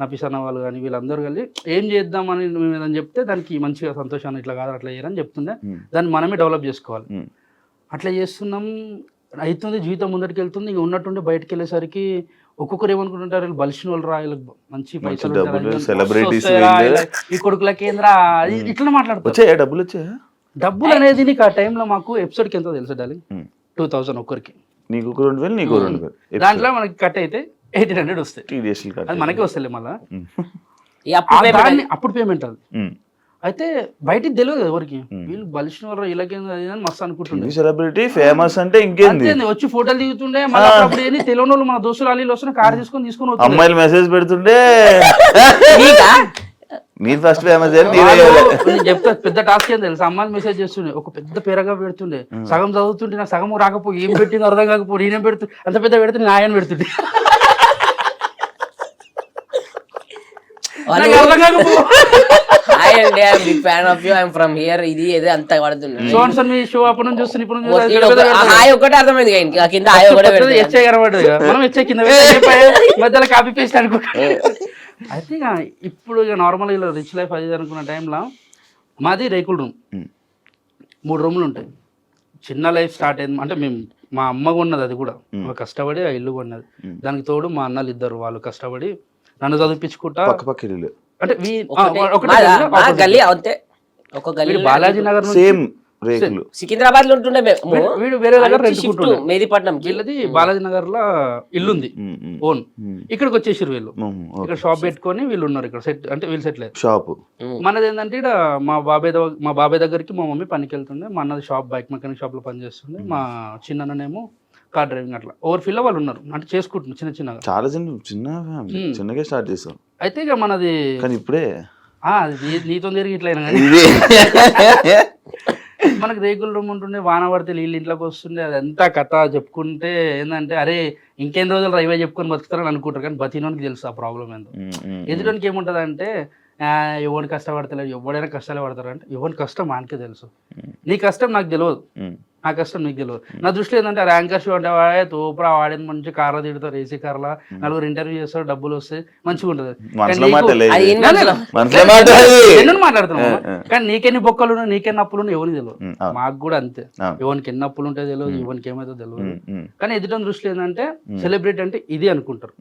నపిసన్న వాళ్ళు కానీ వీళ్ళందరూ కలిసి ఏం చేద్దామని మేము ఏదని చెప్తే దానికి మంచిగా సంతోషాన్ని ఇట్లా కాదు అట్లా చేయరని చెప్తుండే, దాన్ని మనమే డెవలప్ చేసుకోవాలి. అట్లా చేస్తున్నాం, అవుతుంది, జీవితం ముందరికి వెళ్తుంది. ఇంక ఉన్నట్టుండి బయటకు వెళ్ళేసరికి ఒక్కొక్కరు ఏమనుకుంటుంటారు, వీళ్ళు బలిసిన వాళ్ళు రా, వీళ్ళకి మంచి పైసలు ఈ కొడుకుల కేంద్ర ఇట్లా మాట్లాడుతారు. డబ్బులు అనేది నీకు ఆ టైంలో మాకు ఎపిసోడ్కి ఎంతో తెలుసు డార్లింగ్, 2000 ఒక్కరికి, నీకు 2000 నీకు 2000. దాంట్లో మనకి కట్ అయితే 1800 వస్తాయి, అది మనకే వస్తాయి మళ్ళీ. అప్పుడు పేమెంట్ అది. అయితే బయటికి తెలియదు ఎవరికి, వీళ్ళు బలిసిన వాళ్ళు ఇలాగేందని మస్తు అనుకుంటుండే. సెలబ్రిటీ ఫేమస్ అంటే ఇంకేంది, వచ్చి ఫోటోలు దిగుతుండే. మళ్ళీ అప్పుడు ఏంది తెలియని వాళ్ళు మన దోస్తులు అల్లీలు వస్తున్న కార్ తీసుకొని అమ్మాయిలు మెసేజ్ పెడుతుండే, మీరు ఫస్ట్ ఫేమస్ చెప్తా. పెద్ద టాస్క్ ఏం తెలుసు, అమ్మాయిలు మెసేజ్ చేస్తుండే, ఒక పెద్ద పేరగా పెడుతుండే, సగం చదువుతుంటే నాకు సగం రాకపోయి ఏం పెట్టింది అర్థం కాకపోయి నేనేం పెడుతుంది, అంత పెద్ద పెడితే నేను ఆయన పెడుతుండే. ఇది ఏదో అంత పడుతుంది. షో అప్పుడు నుంచి చూస్తుంది, ఇప్పుడు ఒకటే అర్థమైంది కింద మనం హెచ్చే కింద మధ్యలో కాపీ పేస్ట్ అనుకుంటా. అయితే ఇక ఇప్పుడు ఇక నార్మల్ ఇలా రిచ్ లైఫ్ అది అనుకున్న టైంలో మాది రేకుల రూమ్, 3 రూములు ఉంటాయి. చిన్న లైఫ్ స్టార్ట్ అయింది అంటే మేము, మా అమ్మ కొన్నది, అది కూడా కష్టపడి ఆ ఇల్లు కొన్నది. దానికి తోడు మా అన్నలు ఇద్దరు, వాళ్ళు కష్టపడి నన్ను చదివించుకుంటా. అంటే బాలాజీ నగర్ సికింద్రాబాద్ లో ఉంటుండే, వీడు వేరే దగ్గర మేదీపట్నం, వీళ్ళది బాలాజీ నగర్ లో ఇల్లుంది ఓన్. ఇక్కడికి వచ్చేసారు వీళ్ళు, ఇక్కడ షాప్ పెట్టుకొని వీళ్ళు ఉన్నారు ఇక్కడ సెట్, అంటే వీళ్ళు సెటిల్ అయ్యారు. షాప్ మనది ఏంటంటే ఇక్కడ మా బాబాయ్ దగ్గరికి మా మమ్మీ పనికి వెళ్తుండే, మా అన్నది షాప్ బైక్ మెకానిక్ షాప్ లో పనిచేస్తుండే, మా చిన్ననేమో కార్ డ్రైవింగ్. అట్లా ఓవర్ ఫిల్ వాళ్ళు ఉన్నారు, అంటే చేసుకుంటున్నారు చిన్న చిన్నగా. చాలా చిన్నగా స్టార్ట్ చేసాం. అయితే ఇక మనది ఇప్పుడే నీతో తిరిగి ఇట్లా మనకు రేకుల రూమ్ ఉంటుండే, వాన పడితే నీళ్ళు ఇంట్లోకి వస్తుండే, అదంతా కథ చెప్పుకుంటే ఏంటంటే అరే ఇంకెన్ని రోజులు రైవే చెప్పుకొని బతుకుతారని అనుకుంటారు, కానీ బతినోనికి తెలుసు ఆ ప్రాబ్లం ఏందో. ఎదుటికి ఏముంటుంది అంటే ఎవరిని కష్టపడతలేదు, ఎవడైనా కష్టాలే పడతారు అంటే ఎవరి కష్టం మనకే తెలుసు, నీ కష్టం నాకు తెలియదు, నా కష్టం నీకు తెలియదు. నా దృష్టిలో ఏంటంటే ర్యాంకర్ షో అంటే వాడే తోపురా, వాడిని మంచి కార్లో తిడతారు, ఏసీ కార్లా, 4 ఇంటర్వ్యూ చేస్తారు, డబ్బులు వస్తాయి, మంచిగా ఉంటుంది. ఎన్నో మాట్లాడుతున్నావు, కానీ నీకెన్ని బొక్కలు నీకెన్ని అప్పులు ఎవరికి తెలియదు. మాకు కూడా అంతే, ఎవరికి ఎన్ని అప్పులు ఉంటాయో తెలియదు, ఎవరికి ఏమైతే తెలియదు. కానీ ఎదుట దృష్టిలో ఏంటంటే సెలబ్రిటీ అంటే ఇది అనుకుంటారు,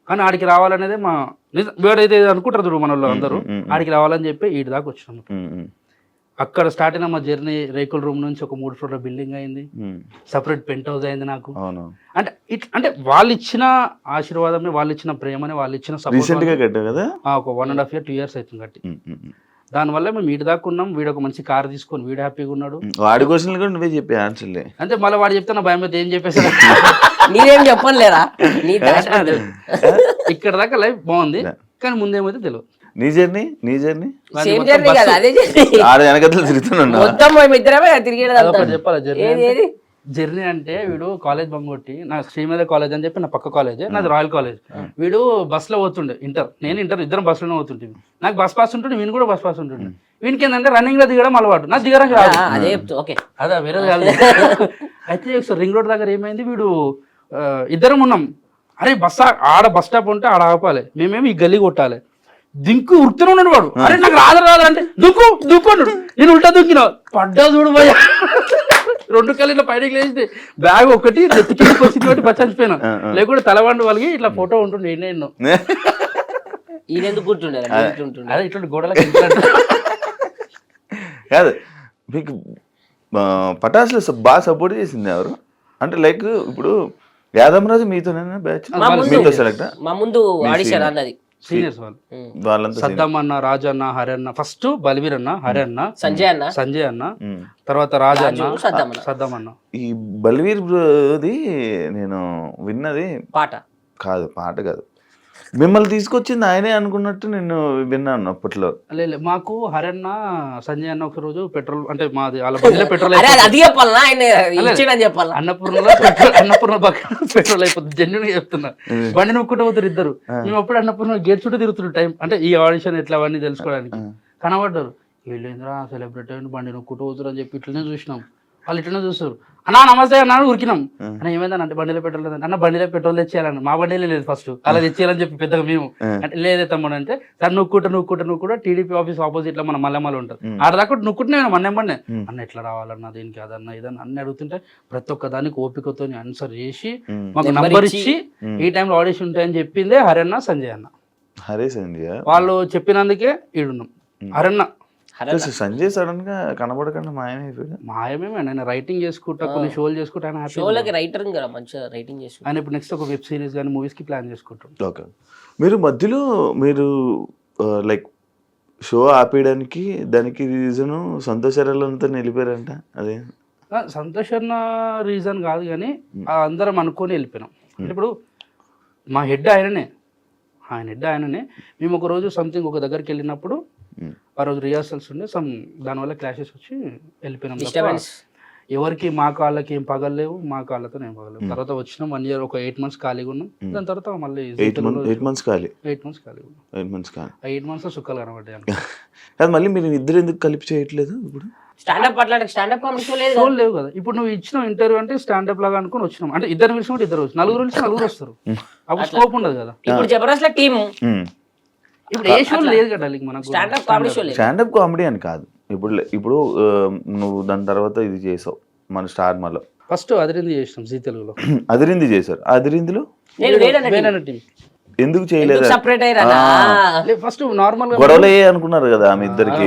కానీ ఆడికి రావాలనేదే మా వీడైతే అనుకుంటారు చూడు మన వాళ్ళు అందరూ, ఆడికి రావాలని చెప్పి వీడి దాకా వచ్చినాము. అక్కడ స్టార్ట్ అయిన మా జర్నీ రేకుల రూమ్ నుంచి ఒక 3 ఫ్లోర్ల బిల్డింగ్ అయింది, సపరేట్ పెంట్ హౌస్ అయింది నాకు. అంటే అంటే వాళ్ళు ఇచ్చిన ఆశీర్వాదమే, వాళ్ళు ఇచ్చిన ప్రేమనే, వాళ్ళు ఇచ్చిన సపోర్ట్. ఒక 1.5 year 2 years అవుతుంది కట్టి. దానివల్ల మేము వీడి దాకా ఉన్నాం. వీడు ఒక మంచి కార్ తీసుకొని వీడు హ్యాపీగా ఉన్నాడు. వాడి క్వశ్చన్ కూడా నువ్వే చెప్పే ఆన్సర్లే, అంటే మళ్ళీ వాడు చెప్తే నా భయం అయితే ఏం చెప్పేసాడు. నీరేం చెప్పలేరా, ఇక్కడ దాకా లైఫ్ బాగుంది, కానీ ముందేమైతే తెలియదు. నీ జర్నీ చెప్పాలి. జర్నీ అంటే వీడు కాలేజ్ బంగొట్టి, నా శ్రీమేధ కాలేజ్ అని చెప్పి నా పక్క కాలేజ్, నాది రాయల్ కాలేజ్. వీడు బస్సులో పోతుండే, నేను ఇంటర్ ఇద్దరం బస్సులోనే పోతుంటే, నాకు బస్ పాస్ ఉంటుండే, వీని కూడా బస్ పాస్ ఉంటుండే. వీనికి ఏంటంటే రన్నింగ్ లో దిగడం అలవాటు, నాకు దిగడం కాదు, అదే వేరే కాదు. అయితే ఒకసారి రింగ్ రోడ్ దగ్గర ఏమైంది, వీడు ఇద్దరం ఉన్నాం, అరే ఆడ బస్ స్టాప్ ఉంటే ఆడ ఆపాలి, మేమేమి ఈ గల్లీ కొట్టాలి. దింకు ఉరుకుతూనే ఉన్నాడు వాడు, అరే నాకు రాదు అంటే దుక్కు అన్నాడు. నేను ఉల్టా దుక్కినా, పడ్డా చూడు భయ, 2 కళ్ళు ఇట్లా పైకి లేచి బ్యాగ్ ఒకటి నెత్తికి వచ్చింది, బచ్చనిపోయినా. లేకుంటే తలవండి వాళ్ళకి ఇట్లా ఫోటో ఉంటుండే ఎన్నో. అదే ఇట్లా గోడలకి కాదు. మీకు పటాసులో బాగా సపోర్ట్ చేసింది ఎవరు అంటే, లైక్ ఇప్పుడు యాదమరాజు మీతోనేనా బ్యాచ్, మీతో సెలెక్ట్? మా ముందు ఆడిషన్ అన్నది సీనియర్స్ వాళ్ళంతా, సద్దాం అన్న, రాజన్న, హరన్న, ఫస్ట్ బల్వీర్ అన్న, హరన్న, సంజయ్ అన్న, తర్వాత రాజన్న, సద్దాం అన్న. ఈ బల్వీర్ బ్రోది నేను విన్నది పాట కాదు మిమ్మల్ని తీసుకొచ్చింది ఆయనే అనుకున్నట్టు నేను విన్నాను అప్పట్లో. లేదు మాకు హరన్న సంజయ్ అన్న ఒక రోజు పెట్రోల్ అంటే మాది వాళ్ళ బండిలో పెట్రోల్ అరే అది చెప్పాలనా ఆయన ఇచ్చిండని చెప్పాలా? అన్నపూర్ణలో అన్నపూర్ణ పక్కన పెట్రోల్ అయిపోతుంది. జెన్యున్ చెప్తున్నా. బండి నొక్కుంటూ పోతారు ఇద్దరు. మేము అప్పుడు అన్నపూర్ణ గేట్ చుట్టూ తిరుగుతున్న టైం అంటే ఈ ఆడిషన్ ఎట్లా అవన్నీ తెలుసుకోవడానికి కనబడ్డారు. వీళ్ళేంద్రా సెలబ్రిటీ అని బండి నొక్కుంటూ పోతారు అని చెప్పి ఇట్లనే చూసినాం. వాళ్ళు ఇట్లనే చూస్తారు. అన్నా నమస్తే అన్నా ఉరికినాం. అన్న ఏమైందని అంటే బండిలో పెట్రోల్ లేదంటే అన్న బండిలో పెట్రోల్ తెచ్చేయాలని. మా బండిలో లేదు ఫస్ట్ అలా తెచ్చేయాలని చెప్పి పెద్దగా మేము అంటే లేదే తమ్ముడు అంటే సార్ నువ్వు టీడీపీ ఆఫీస్ ఆపోజిట్ లో మన మల్లెమల ఉంటుంది. ఆడ దాకా నువ్వుకుంటే మన్నెంబడినే అన్న ఎట్లా రావాలన్నా దీనికి అదన్నా ఇదన్నా అన్ని అడుగుతుంటే ప్రతి ఒక్క దానికి ఓపికతో ఆన్సర్ చేసి మాకు నంబర్ ఇచ్చి ఈ టైంలో ఆడిషన్ ఉంటాయని చెప్పిందే హరన్న సంజయ్ అన్న. హరే సంజయ్ వాళ్ళు చెప్పినందుకే ఈడున్నాం. హరన్న సంజయ్ సడన్ గా కనబడకుండా మాయమైపోయాడు. మాయమేమే నేను రైటింగ్ చేసుకుంటా కొన్ని షోలు చేసుకుంటా ఆయన happy. షోలకి రైటర్ కదా మంచిగా రైటింగ్ చేసి ఆయన ఇప్పుడు నెక్స్ట్ ఒక వెబ్ సిరీస్ కానీ మూవీస్ కి ప్లాన్ చేసుకుంటాం. ఓకే, మీరు మధ్యలో మీరు లైక్ షో ఆపేయడానికి దానికి రీజను సంతోషాలంతా నిలిపారంట. అదే సంతోష్ అన్న రీజన్ కాదు కానీ అందరం అనుకొని వెళ్ళిపోయినాం. అంటే ఇప్పుడు మా హెడ్ ఆయననే మేము ఒక రోజు సంథింగ్ ఒక దగ్గరికి వెళ్ళినప్పుడు ఆ రోజు రిహార్సల్స్ ఉండే దానివల్ల క్లాషెస్ వచ్చి వెళ్ళిపోయినాం. ఎవరికి మా కాళ్ళకి ఏం పగలేవు, మా కాళ్ళతో ఏం పగలేవు. తర్వాత వచ్చినాం 1 year ఒక 8 months ఖాళీగా ఉన్నాం. దాని తర్వాత మళ్ళీ 8 months ఖాళీ 8 months ఖాళీగా ఉన్నాం. 8 months ఖాళీ 8 months లో సుఖాలు కనబడ్డాయి. కాదు మళ్ళీ మీరు ఇద్దరు ఎందుకు కలిపి చేయట్లేదు ఇప్పుడు? స్టాండప్ అట్లా స్టాండప్ కామెడీ షో లేదు షోలు లేవు కదా. ఇప్పుడు నువ్వు ఇచ్చిన ఇంటర్వ్యూ అంటే స్టాండప్ లాగా అనుకుని వచ్చినాం. అంటే ఇద్దరు పిలిచి కూడా ఇద్దరు వచ్చి నలుగురు పిలిచి నలుగురు వస్తారు. అప్పుడు స్కోప్ ఉండదు కదా. ఇప్పుడు జబర్దస్త్ లో టీమ్ ఇప్పుడు ఏ షో లేదు కదా మనకు. స్టాండప్ కామెడీ షో లేదు. స్టాండప్ కామెడీ అని కాదు. ఇప్పుడు నువ్వు దాని తర్వాత ఇది చేసావు మన స్టార్ మాలో. ఫస్ట్ అదిరింది చేసినాం జీ తెలుగులో. అదిరింది చేశారు. అదిరిందిలో నేను వేరే టీం ఎందుకు చేయలేదు? సెపరేట్ అయ్యారా? ఫస్ట్ నార్మల్ గా గొడవలే అనుకున్నారు కదా ఆమె ఇద్దరికి.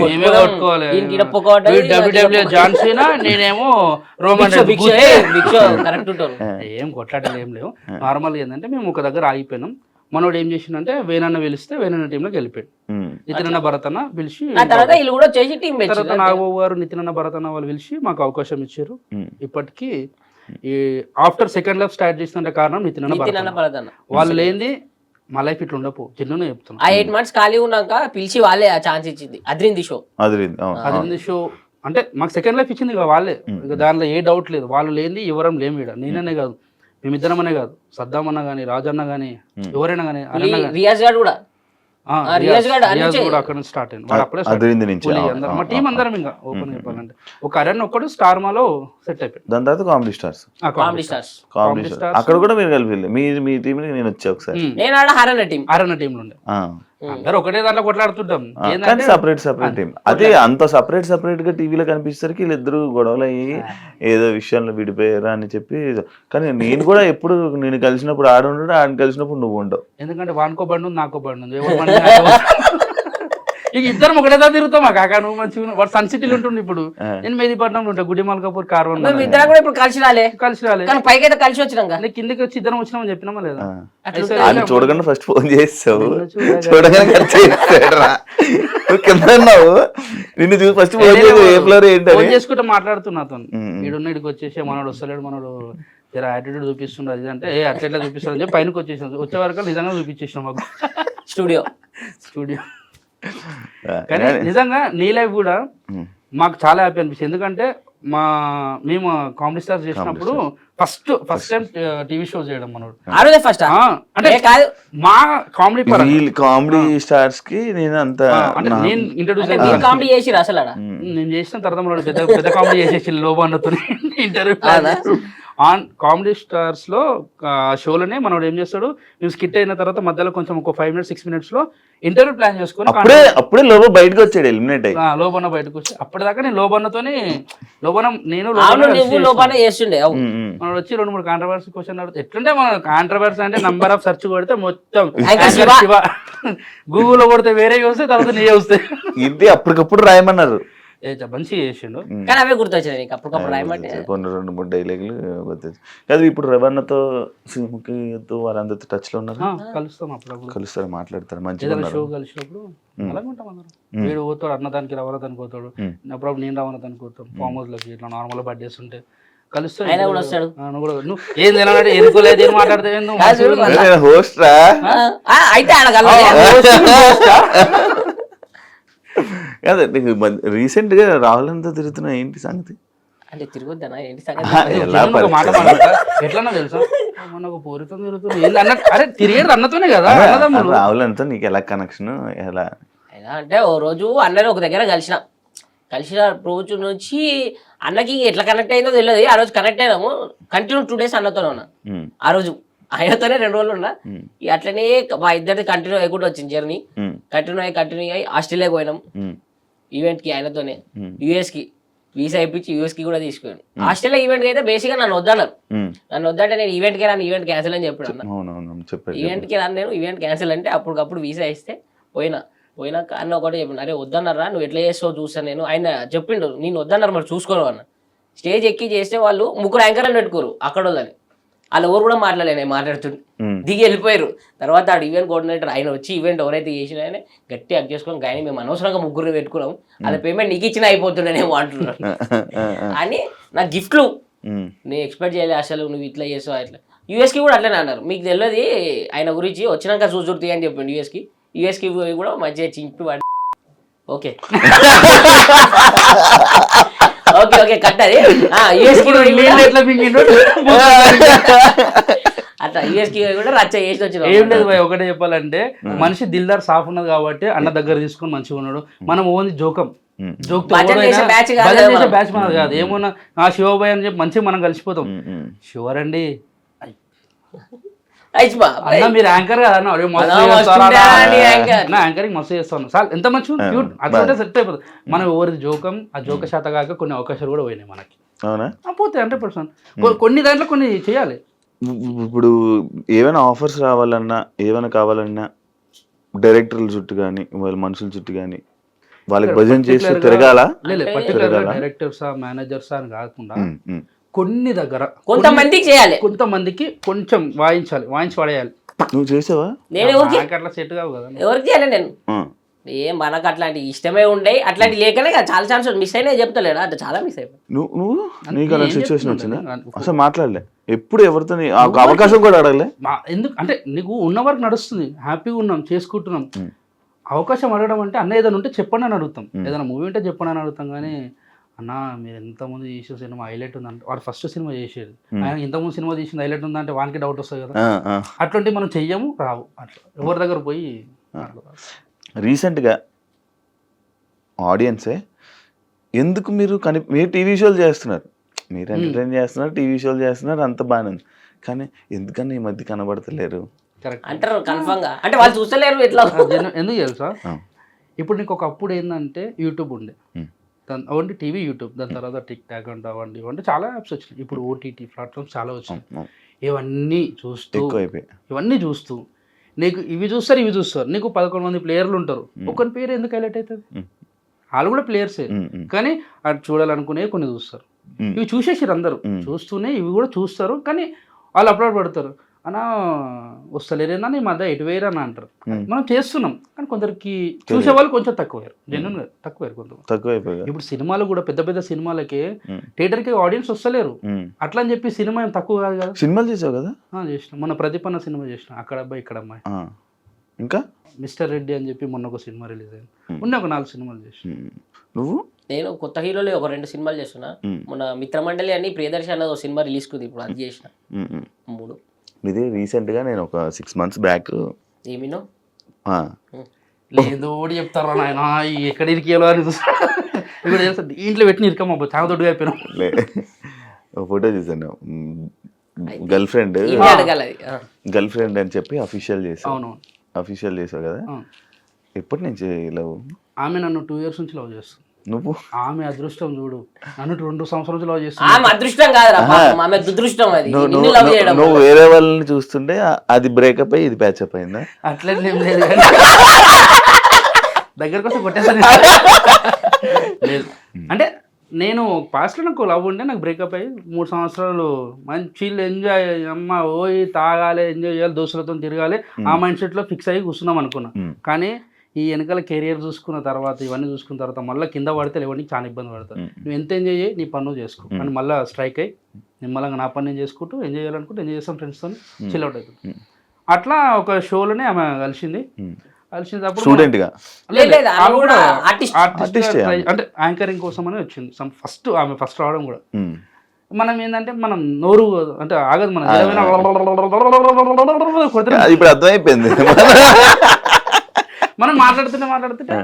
జాన్ సీనా నేనేమో రోమన్ కరెక్ట్ ఉంటారు. ఏం కొట్లాటలు ఏం లేవు. నార్మల్ గా ఏంటంటే మేము ఒక దగ్గర ఆగిపోయినాం. మనోడు ఏం చేసిండంటే వేనన్న పిలిస్తే వేనన్న టీంలోకి వెళ్ళిపోయాడు. నితిన్ భరత్ అన్న పిలిచి తర్వాత నాగబాబు గారు నితిన్ భరత్ అన్న వాళ్ళు పిలిచి మాకు అవకాశం ఇచ్చారు. ఇప్పటికీ ఈ ఆఫ్టర్ సెకండ్ లైఫ్ స్టార్ట్ చేసిన కారణం నితిన్ భరత్ అన్న. వాళ్ళు లేనిది మా లైఫ్ ఇట్లా ఉండపు చిన్న చెప్తున్నా. ఆ 8 months ఖాళీ ఉన్నాక పిలిచి వాళ్ళే ఆ ఛాన్స్ ఇచ్చింది. అదిరింది షో అంటే మాకు సెకండ్ లైఫ్ ఇచ్చింది ఇక వాళ్ళే. ఇక దానిలో ఏ డౌట్ లేదు. వాళ్ళు లేనిది ఎవరం లేము. ఇక్కడ నేననే కాదు, మేమిద్దరమనే కాదు, సద్దాం అన్న కానీ రాజన్న కానీ ఎవరైనా కానీ రియాజ్ గారు కూడా అక్కడ నుంచి స్టార్ట్ అయింది. మా టీం అందరం ఇంకా ఓపెన్ చెప్పాలంటే ఒక అరణ్ ఒక్కడు స్టార్ మాలో సెట్ అయిపోయింది. దాని తర్వాత కామెడీ స్టార్స్ అక్కడ కూడా మీరు కలిపి మీ టీం నేను వచ్చా ఒకసారి. హరన్న టీంలో ఉండే అందరు ఒకటే దాంట్లో కొట్లాడుతుంటాం. Separate team. అదే అంత సపరేట్ గా టీవీలో కనిపిస్తారు వీళ్ళిద్దరు గొడవలు అయ్యి ఏదో విషయంలో విడిపోయారా అని చెప్పి. కానీ నేను కూడా ఎప్పుడు నేను కలిసినప్పుడు ఆడుంటాడు, ఆయన కలిసినప్పుడు నువ్వు ఉండవు. ఎందుకంటే వానికో బండి ఉంది, నాకో బండి ఉంది. ఇక ఇద్దరం ఒకటే దాకా తిరుగుతాం. కాక నువ్వు మంచిగా వాడు సన్ సిటీలో ఉంటుండే. ఇప్పుడు నేను మెహదీపట్నంలో ఉంటా, గుడి మల్కాపూర్ కార్వన్. కలిసి రాలే పైకి అయితే కలిసి వచ్చినాక కిందకి వచ్చి ఇద్దరం వచ్చినామని చెప్పినామా లేదా? చూడగానే ఫస్ట్ ఫోన్ చేస్తావు, చూడగానే నిన్ను చూసి ఫస్ట్ ఫోన్ చేసుకుంటే మాట్లాడుతున్నా అతను. ఈడున్న ఇడికి వచ్చేసి మనోడు వస్తలేడు, మనోడు జర యాటిట్యూడ్ చూపిస్తుండే. అది అంటే అట్లా చూపిస్తాడు అని చెప్పి పైనకి వచ్చేసాం. వచ్చే వరకు నిజంగా చూపించేసినాం మాకు స్టూడియో. కానీ నిజంగా నీ లైఫ్ కూడా మాకు చాలా హ్యాపీ అనిపిస్తుంది. ఎందుకంటే మేము కామెడీ స్టార్స్ చేసినప్పుడు ఫస్ట్ టైం టీవీ షో చేయడం మనోడు. అంటే మా కామెడీ స్టార్స్ కి నేను అంత నేను ఇంట్రడ్యూస్ నేను చేసిన తర్వాత పెద్ద కామెడీ చేసేసి లోబాన్నతో ఇంటర్వ్యూ ఆన్ కామెడీ స్టార్స్ లో షోలోనే మనోడు ఏం చేస్తాడు, మేము స్కిట్ అయిన తర్వాత మధ్యలో కొంచెం ఒక 5 minutes 6 minutes లో ఇంటర్వ్యూ ప్లాన్ చేసుకుని అప్పుడే లోబో బయటకు వచ్చాడు, ఎలిమినేట్ అయ్యి. లోబన్న బయటకు వచ్చి అప్పటిదాకా నేను లోబన్నతోని నేను మనోడు వచ్చి 2-3 కాంట్రవర్సీ క్వశ్చన్ అడుగుతా. ఎట్లుంటే మన కాంట్రవర్సీ అంటే నంబర్ ఆఫ్ సెర్చ్ కొడితే మొత్తం గూగుల్లో కొడితే వేరే వస్తాయి, తర్వాత నీ వస్తాయి. ఇది అప్పటికప్పుడు రాయమన్నారు. మంచిగా చేసిండు. కానీ అవే గుర్తొచ్చాయి అప్పటికప్పుడు రాయమంటే 2-3 డైలాగులు గుర్తొచ్చు. కాదు ఇప్పుడు రవణతో సింహతో వాళ్ళందరితో టచ్ లో ఉన్నారు, కలుస్తాం అప్పుడప్పుడు, కలుస్తారు, మాట్లాడతారు, మంచిగా షో కలిసినప్పుడు అలాగే ఉంటాం అందరం. వీడు పోతాడు అన్నదానికి రవణదానికి పోతాడు, అప్పుడప్పుడు నేను రవణదానికి పోతాం. ఫామ్ హౌస్ లోకి ఇట్లా నార్మల్ బర్త్డేస్ ఉంటే కలుస్తా ఆయన కూడా వస్తాడు. నువ్వు ఏం తినాలంటే ఎరుకోలేదు ఏం మాట్లాడితే హోస్ట్ రా అయితే ఆడ కలవాలి. అదే నీకు రీసెంట్ గా రాహులంతా తిరుగుతున్నా ఏంటి సంగతి? అంటే తిరగొద్దనా ఏంటి సంగతి? ఎలా మాట ఎట్లన్నా తెలుసా మొన్న ఒక పూరితం తిరుగుతుంది అరే తిరిగేది అన్నతోనే కదా అన్నదమ్ములు. రాహులంతా నీకు ఎలా కనెక్షన్ ఎలా? ఎలా అంటే ఓ రోజు అన్నని ఒక దగ్గర కలిసిన రోజు నుంచి అన్నకి ఎట్లా కనెక్ట్ అయిందో తెలియదు. ఆ రోజు కనెక్ట్ అయినాము. కంటిన్యూ 2 days అన్నతోనే ఉన్నా. ఆ రోజు ఆయనతోనే 2 రోజులు ఉన్నా. అట్లనే మా ఇద్దరిది కంటిన్యూ అయ్యకుండా వచ్చింది జర్నీ. కంటిన్యూ అయ్యి ఆస్ట్రేలియాకి పోయినాం ఈవెంట్ కి ఆయనతోనే. యూఎస్ కి వీసా ఇప్పించి యూఎస్ కి కూడా తీసుకున్నాను. ఆస్ట్రేలియా ఈవెంట్ కి అయితే బేసిక్ గా నన్ను వద్దన్నారు. నన్ను వద్దంటే నేను ఈవెంట్ కి రాను, ఈవెంట్ క్యాన్సిల్ అని చెప్పాడు అన్న. ఈవెంట్ కి రాను నేను, ఈవెంట్ క్యాన్సిల్ అంటే అప్పటికప్పుడు వీసా ఇస్తే పోయినాక అన్న ఒకటి చెప్పిండు, అరే వద్దన్నారా నువ్వు ఎట్లా చేస్తావు చూస్తాను నేను. ఆయన చెప్పిండు నేను వద్దన్నారు మరి చూసుకోను అన్న. స్టేజ్ ఎక్కి చేస్తే వాళ్ళు 3 యాంకర్లు పెట్టుకోరు అక్కడ వాళ్ళని. వాళ్ళు ఎవరు కూడా మాట్లాడలేదు, నేను మాట్లాడుతుండే దిగి వెళ్ళిపోయారు. తర్వాత ఆడు ఈవెంట్ కోఆర్డినేటర్ ఆయన వచ్చి ఈవెంట్ ఎవరైతే చేసినా ఆయన గట్టి అక్ చేసుకొని కానీ మేము అనవసరంగా 3 పెట్టుకున్నాం, అలా పేమెంట్ నీకు ఇచ్చినా అయిపోతుండేమో అంటున్నారు అని. నా గిఫ్ట్లు నేను ఎక్స్పెక్ట్ చేయలేదు అసలు, నువ్వు ఇట్లా చేసావు అట్లా. యూఎస్కి కూడా అట్లనే అన్నారు, మీకు తెలియదు ఆయన గురించి వచ్చినాక చూసుర్తి అని చెప్పిండు. యూఎస్కి కూడా మంచిగా చింపి వాడి ఓకే ఓకే ఓకే కట్టది అట్లా యూఎస్కి కూడా రచ్చ చేసి వచ్చిన. ఏం లేదు భయ్, ఒకటే చెప్పాలంటే మనిషి దిల్దార్ సాఫ్ ఉన్నది కాబట్టి అన్న దగ్గర తీసుకుని మంచిగా ఉన్నాడు. మనం ఓన్లీ జోక్ బ్యాచ్ మనది కాదు. ఏమన్నా ఆ శివభాయ్ అని చెప్పి మంచిగా మనం కలిసిపోతాం. షూర్ అండి అన్న మీరు యాంకర్ కదా అన్న, యాంకరింగ్ మస్తు చేస్తాను సార్, ఎంత మంచిగా క్యూట్ అట్లా సెట్ అయిపోతుంది. మనం ఎవరిది జోకం ఆ జోక శాత కాక కొన్ని అవకాశాలు కూడా పోయినాయి మనకి. అవునా? పోతాయి 100%. కొన్ని దాంట్లో కొన్ని చేయాలి. ఇప్పుడు ఏమైనా ఆఫర్స్ రావాలన్నా ఏమైనా కావాలన్నా డైరెక్టర్ల చుట్టూ కానీ వాళ్ళ మనుషుల చుట్టూ కానీ వాళ్ళకి భజన చేసి తిరగాల? పర్టికులర్ డైరెక్టర్సా మేనేజర్సా అని కాకుండా కొన్ని దగ్గర కొంతమందికి చేయాలి, కొంతమందికి కొంచెం వాయించి పడేయాలి. నువ్వు చేసావా? నేను అట్లా సెట్ కావు కదా. ఎవరికి చేయాలి నేను ఏం మనకు అట్లాంటి ఇష్టమే ఉండే అట్లాంటి లేకనే కదా చాలా ఛాన్స్ మిస్ అయినా చెప్తలేడా అంటే చాలా మిస్ అయిపోయి. నువ్వు నీకు అలా సిచ్యువేషన్ వచ్చిందా? అసలు మాట్లాడలే ఎప్పుడు ఎవరితో అవకాశం కూడా అడగలే? ఎందుకు అంటే నీకు ఉన్న వరకు నడుస్తుంది, హ్యాపీగా ఉన్నాం చేసుకుంటున్నాం. అవకాశం అడగడం అంటే అన్న ఏదైనా ఉంటే చెప్పండి అని అడుగుతాం, ఏదైనా మూవీ ఉంటే చెప్పండి అని అడుగుతాం. కానీ అన్న మీరు ఎంతమంది చేసే సినిమా హైలైట్ ఉందంటే వాడు ఫస్ట్ సినిమా చేసేది, ఆయన ఇంతకుముందు సినిమా తీసింది హైలైట్ ఉందంటే వానికి డౌట్ వస్తుంది కదా. అట్లాంటివి మనం చెయ్యము రావు అట్లా ఎవరి దగ్గర పోయి. రీసెంట్గా ఆడియన్సే ఎందుకు మీరు టీవీ షోలు చేస్తున్నారు, మీరు ఎంటర్టైన్ చేస్తున్నారు, టీవీ షోలు చేస్తున్నారు, అంత బాగానే ఉంది, కానీ ఎందుకన్నా ఈ మధ్య కనబడతలేరు అంటారు కన్ఫర్మ్ గా. అంటే వాళ్ళు చూస్తలేరు ఎట్లా ఎందుకు తెలుసా? ఇప్పుడు నీకు ఒకప్పుడు ఏంటంటే యూట్యూబ్ ఉండే, అవండి టీవీ యూట్యూబ్, దాని తర్వాత టిక్ టాక్ అంటే అవండి ఇవంటే చాలా యాప్స్ వచ్చినాయి. ఇప్పుడు ఓటీటీ ప్లాట్ఫామ్స్ చాలా వచ్చినాయి. ఇవన్నీ చూస్తూ నీకు ఇవి చూస్తారు. నీకు 11 మంది ప్లేయర్లు ఉంటారు, ఒకరి పేరు ఎందుకు హైలైట్ అవుతుంది? వాళ్ళు కూడా ప్లేయర్సే, కానీ అటు చూడాలనుకునే కొన్ని చూస్తారు. ఇవి చూసేసారు అందరూ, చూస్తూనే ఇవి కూడా చూస్తారు, కానీ వాళ్ళు అప్లోడ్ పెడతారు. అన్నా వస్తలేరేనా ఈ మధ్య ఎటు వేయరు అని అంటారు. మనం చేస్తున్నాం కానీ కొందరికి చూసే వాళ్ళు కొంచెం తక్కువయ్యారు, జెన్యున్గా తక్కువయ్యారు కొంత. ఇప్పుడు సినిమాలు కూడా పెద్ద పెద్ద సినిమాలకి థియేటర్కి ఆడియన్స్ వస్తలేరు, అట్లా అని చెప్పి సినిమా ఏం తక్కువ కాదు కదా. సినిమాలు చేసావు కదా? చేసినాం, మొన్న ప్రదీపన్న సినిమా చేసినాం, అక్కడ అబ్బాయి ఇక్కడ అమ్మాయి. ఇంకా మిస్టర్ రెడ్డి అని చెప్పి మొన్న ఒక సినిమా రిలీజ్ అయింది, మొన్న ఒక 4 సినిమాలు చేసిన. నువ్వు? నేను కొత్త హీరోలు ఒక 2 సినిమాలు చేస్తున్నా. మొన్న మిత్రమండలి అని ప్రియదర్శి అన్నది ఒక సినిమా రిలీజ్ కుంది, ఇప్పుడు అది చేసిన 3. ఇది రీసెంట్గా నేను ఒక 6 months బ్యాక్ ఏమినో లేదు ఓడి చెప్తారా నాయన ఎక్కడ ఇరికేలో అని ఇప్పుడు తెలుసా ఇంట్లో పెట్టిన ఇరికమ్మా చాలా దొడ్డుగా అయిపోయినా. ఫోటో చూసాను, గర్ల్ ఫ్రెండ్ అని చెప్పి అఫీషియల్ చేసావు. అఫీషియల్ చేసావు కదా, ఎప్పటి నుంచి లవ్? ఆమె నన్ను 2 years నుంచి లవ్ చేస్తాను. నువ్వు? ఆమె అదృష్టం చూడు, నన్ను 2 సంవత్సరాల నుంచి లవ్ చేస్తాను. ఆమె అదృష్టం కాదురా, ఆమె దురదృష్టం. అది నువ్వు వేరే వాళ్ళని చూస్తుంటే అది బ్రేకప్ అయ్యి ఇది ప్యాచప్ అయిందా? అట్లనే ఏం లేదు కానీ దగ్గర కోసం కొట్టేసాను లేదు. అంటే నేను పాస్ట్లో నాకు లవ్ ఉంటే నాకు బ్రేకప్ అయ్యి 3 సంవత్సరాలు మంచి ఎంజాయ్, అమ్మ పోయి తాగాలి, ఎంజాయ్ చేయాలి, దోస్తులతో తిరగాలి, ఆ మైండ్ సెట్లో ఫిక్స్ అయ్యి కూర్చున్నాం అనుకున్నా. కానీ ఈ వెనకాల కెరియర్ చూసుకున్న తర్వాత ఇవన్నీ చూసుకున్న తర్వాత మళ్ళీ కింద పడితే లేవడానికి చాలా ఇబ్బంది పడతారు. నువ్వు ఎంత ఎంజాయ్ చేయి, నీ పన్ను చేసుకో అని మళ్ళీ స్ట్రైక్ అయ్యి నిమ్మలంగా నా పని నేను చేసుకుంటూ ఎంజాయ్ చేయాలనుకుంటే ఎంజాయ్ చేస్తాం, ఫ్రెండ్స్తో చిల్ అవుట్ అవుతుంది. అట్లా ఒక షోలోనే ఆమె కలిసింది. స్టూడెంట్గా అంటే యాంకరింగ్ కోసం అని వచ్చింది. ఫస్ట్ ఆమె ఫస్ట్ రావడం కూడా మనం ఏంటంటే మనం నోరు అంటే ఆగదు, మనం ఇప్పుడు అర్థమైపోయింది. మనం మాట్లాడుతుంటే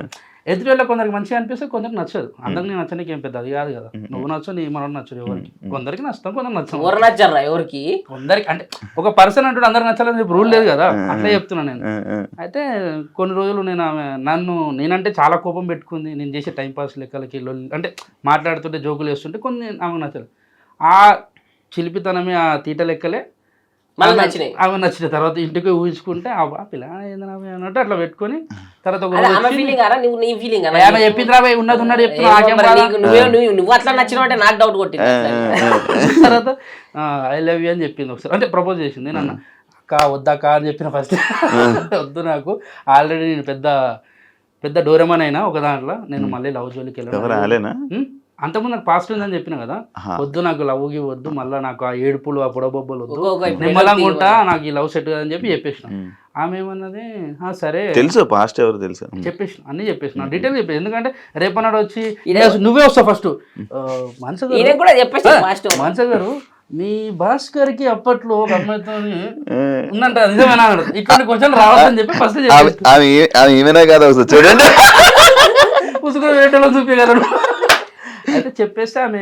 ఎదుటి వాళ్ళ కొందరికి మంచిగా అనిపిస్తే కొందరికి నచ్చదు. అందరికి నచ్చడానికి ఏం పెద్ద అది కాదు కదా. నువ్వు నచ్చు, నీ మనం నచ్చదు ఎవరికి. కొందరికి నచ్చుతాం, కొందరికి నచ్చాం. ఎవరు నచ్చారా ఎవరికి? కొందరికి అంటే ఒక పర్సన్ అంటూ అందరికి నచ్చాలని చెప్పి రూల్ లేదు కదా, అట్లా చెప్తున్నాను నేను. అయితే కొన్ని రోజులు నేను ఆమె నేనంటే చాలా కోపం పెట్టుకుంది. నేను చేసే టైంపాస్ లెక్కలకి అంటే మాట్లాడుతుంటే జోకులు వేస్తుంటే కొన్ని ఆమెకు నచ్చలేదు. ఆ చిలిపితనమే ఆ తీట లెక్కలే ఆమె నచ్చిన తర్వాత ఇంటికి ఊహించుకుంటే ఆ పిల్ల ఏందని అన్నట్టు అట్లా పెట్టుకొని తర్వాత చెప్పింది రాబోయే ఉన్నది ఉన్నది నువ్వు అట్లా నచ్చిన నాకు డౌట్ కొట్టింది. తర్వాత ఐ లవ్ యూ అని చెప్పింది ఒకసారి, అంటే ప్రపోజ్ చేసింది. నేను అన్న అక్క వద్దాక అని చెప్పిన ఫస్ట్ వద్దు, నాకు ఆల్రెడీ నేను పెద్ద డోరెమాన్ అయినా ఒక దాంట్లో, నేను మళ్ళీ లవ్ జోలికి వెళ్ళాను. అంతకుముందు నాకు పాస్ట్ ఉందని చెప్పిన కదా, వద్దు నాకు లవ్కి వద్దు, మళ్ళీ నాకు ఆ ఏడుపులు ఆ పొడబొబ్బలు వద్దు, నిమ్మలంగా ఉంటా, నాకు ఈ లవ్ సెట్ కదని చెప్పి చెప్పేసిన. ఆమె ఏమన్నది సరే తెలుసు పాస్ట్ ఎవరు తెలుసు చెప్పేసిన, అన్ని చెప్పేసిన, డీటెయిల్ చెప్పేసి. ఎందుకంటే రేపన్నాడు వచ్చి నువ్వే వస్తావు ఫస్ట్ మనస గారు మీ భాస్కర్ కి అప్పట్లో ఒక అమ్మాయితో ఉందంట, నిజమేనా ఇట్లాంటి క్వశ్చన్ రావద్దని చెప్పి ఫస్ట్ ఏమైనా కాదు చూడండి పుసుకుని వేటలో చూపించగలరు. అయితే చెప్పేస్తే ఆమె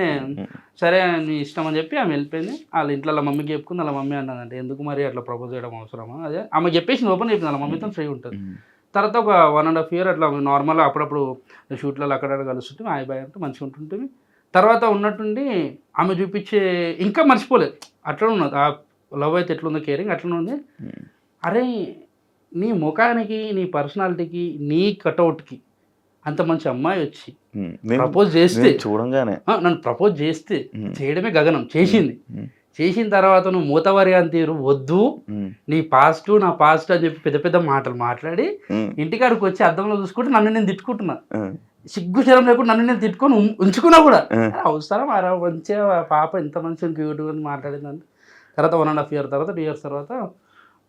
సరే నీ ఇష్టం అని చెప్పి ఆమె వెళ్ళిపోయింది. వాళ్ళ ఇంట్లో వాళ్ళ మమ్మీకి చెప్పుకుంది. వాళ్ళ మమ్మీ అన్నదంటే ఎందుకు మరి అట్లా ప్రపోజ్ చేయడం అవసరమా, అదే ఆమె చెప్పేసి ఓపెన్ చెప్పింది. వాళ్ళ మమ్మీతో ఫ్రీ ఉంటుంది. తర్వాత ఒక 1.5 year అట్లా నార్మల్గా అప్పుడప్పుడు షూట్లలో అక్కడ కలుస్తుంటే హాయ్ బాయ్ అంటే మంచిగా ఉంటుంటుంది. తర్వాత ఉన్నట్టుండి ఆమె చూపించే ఇంకా మర్చిపోలేదు, అట్లా ఉన్నది ఆ లవ్ అయితే ఎట్లుందో కేరింగ్ అట్లనే ఉంది. అరే నీ ముఖానికి, నీ పర్సనాలిటీకి, నీ కటౌట్కి అంత మంచి అమ్మాయి వచ్చి ప్రపోజ్ చేస్తే చూడంగానే నన్ను ప్రపోజ్ చేస్తే చేయడమే గగనం. చేసిన తర్వాత నువ్వు మూతవారి అని తీరు వద్దు, నీ పాస్ట్ నా పాస్ట్ అని చెప్పి పెద్ద పెద్ద మాటలు మాట్లాడి ఇంటికాడికి వచ్చి అద్దంలో చూసుకుంటే నన్ను నేను తిట్టుకుంటున్నా, సిగ్గు శరం లేకుండా నన్ను నేను తిట్టుకొని ఉంచుకున్నా కూడా అవసరం అరా మంచిగా పాప ఎంత మంచిగా క్యూట్గా మాట్లాడిందని. తర్వాత 1.5 year తర్వాత 2 years తర్వాత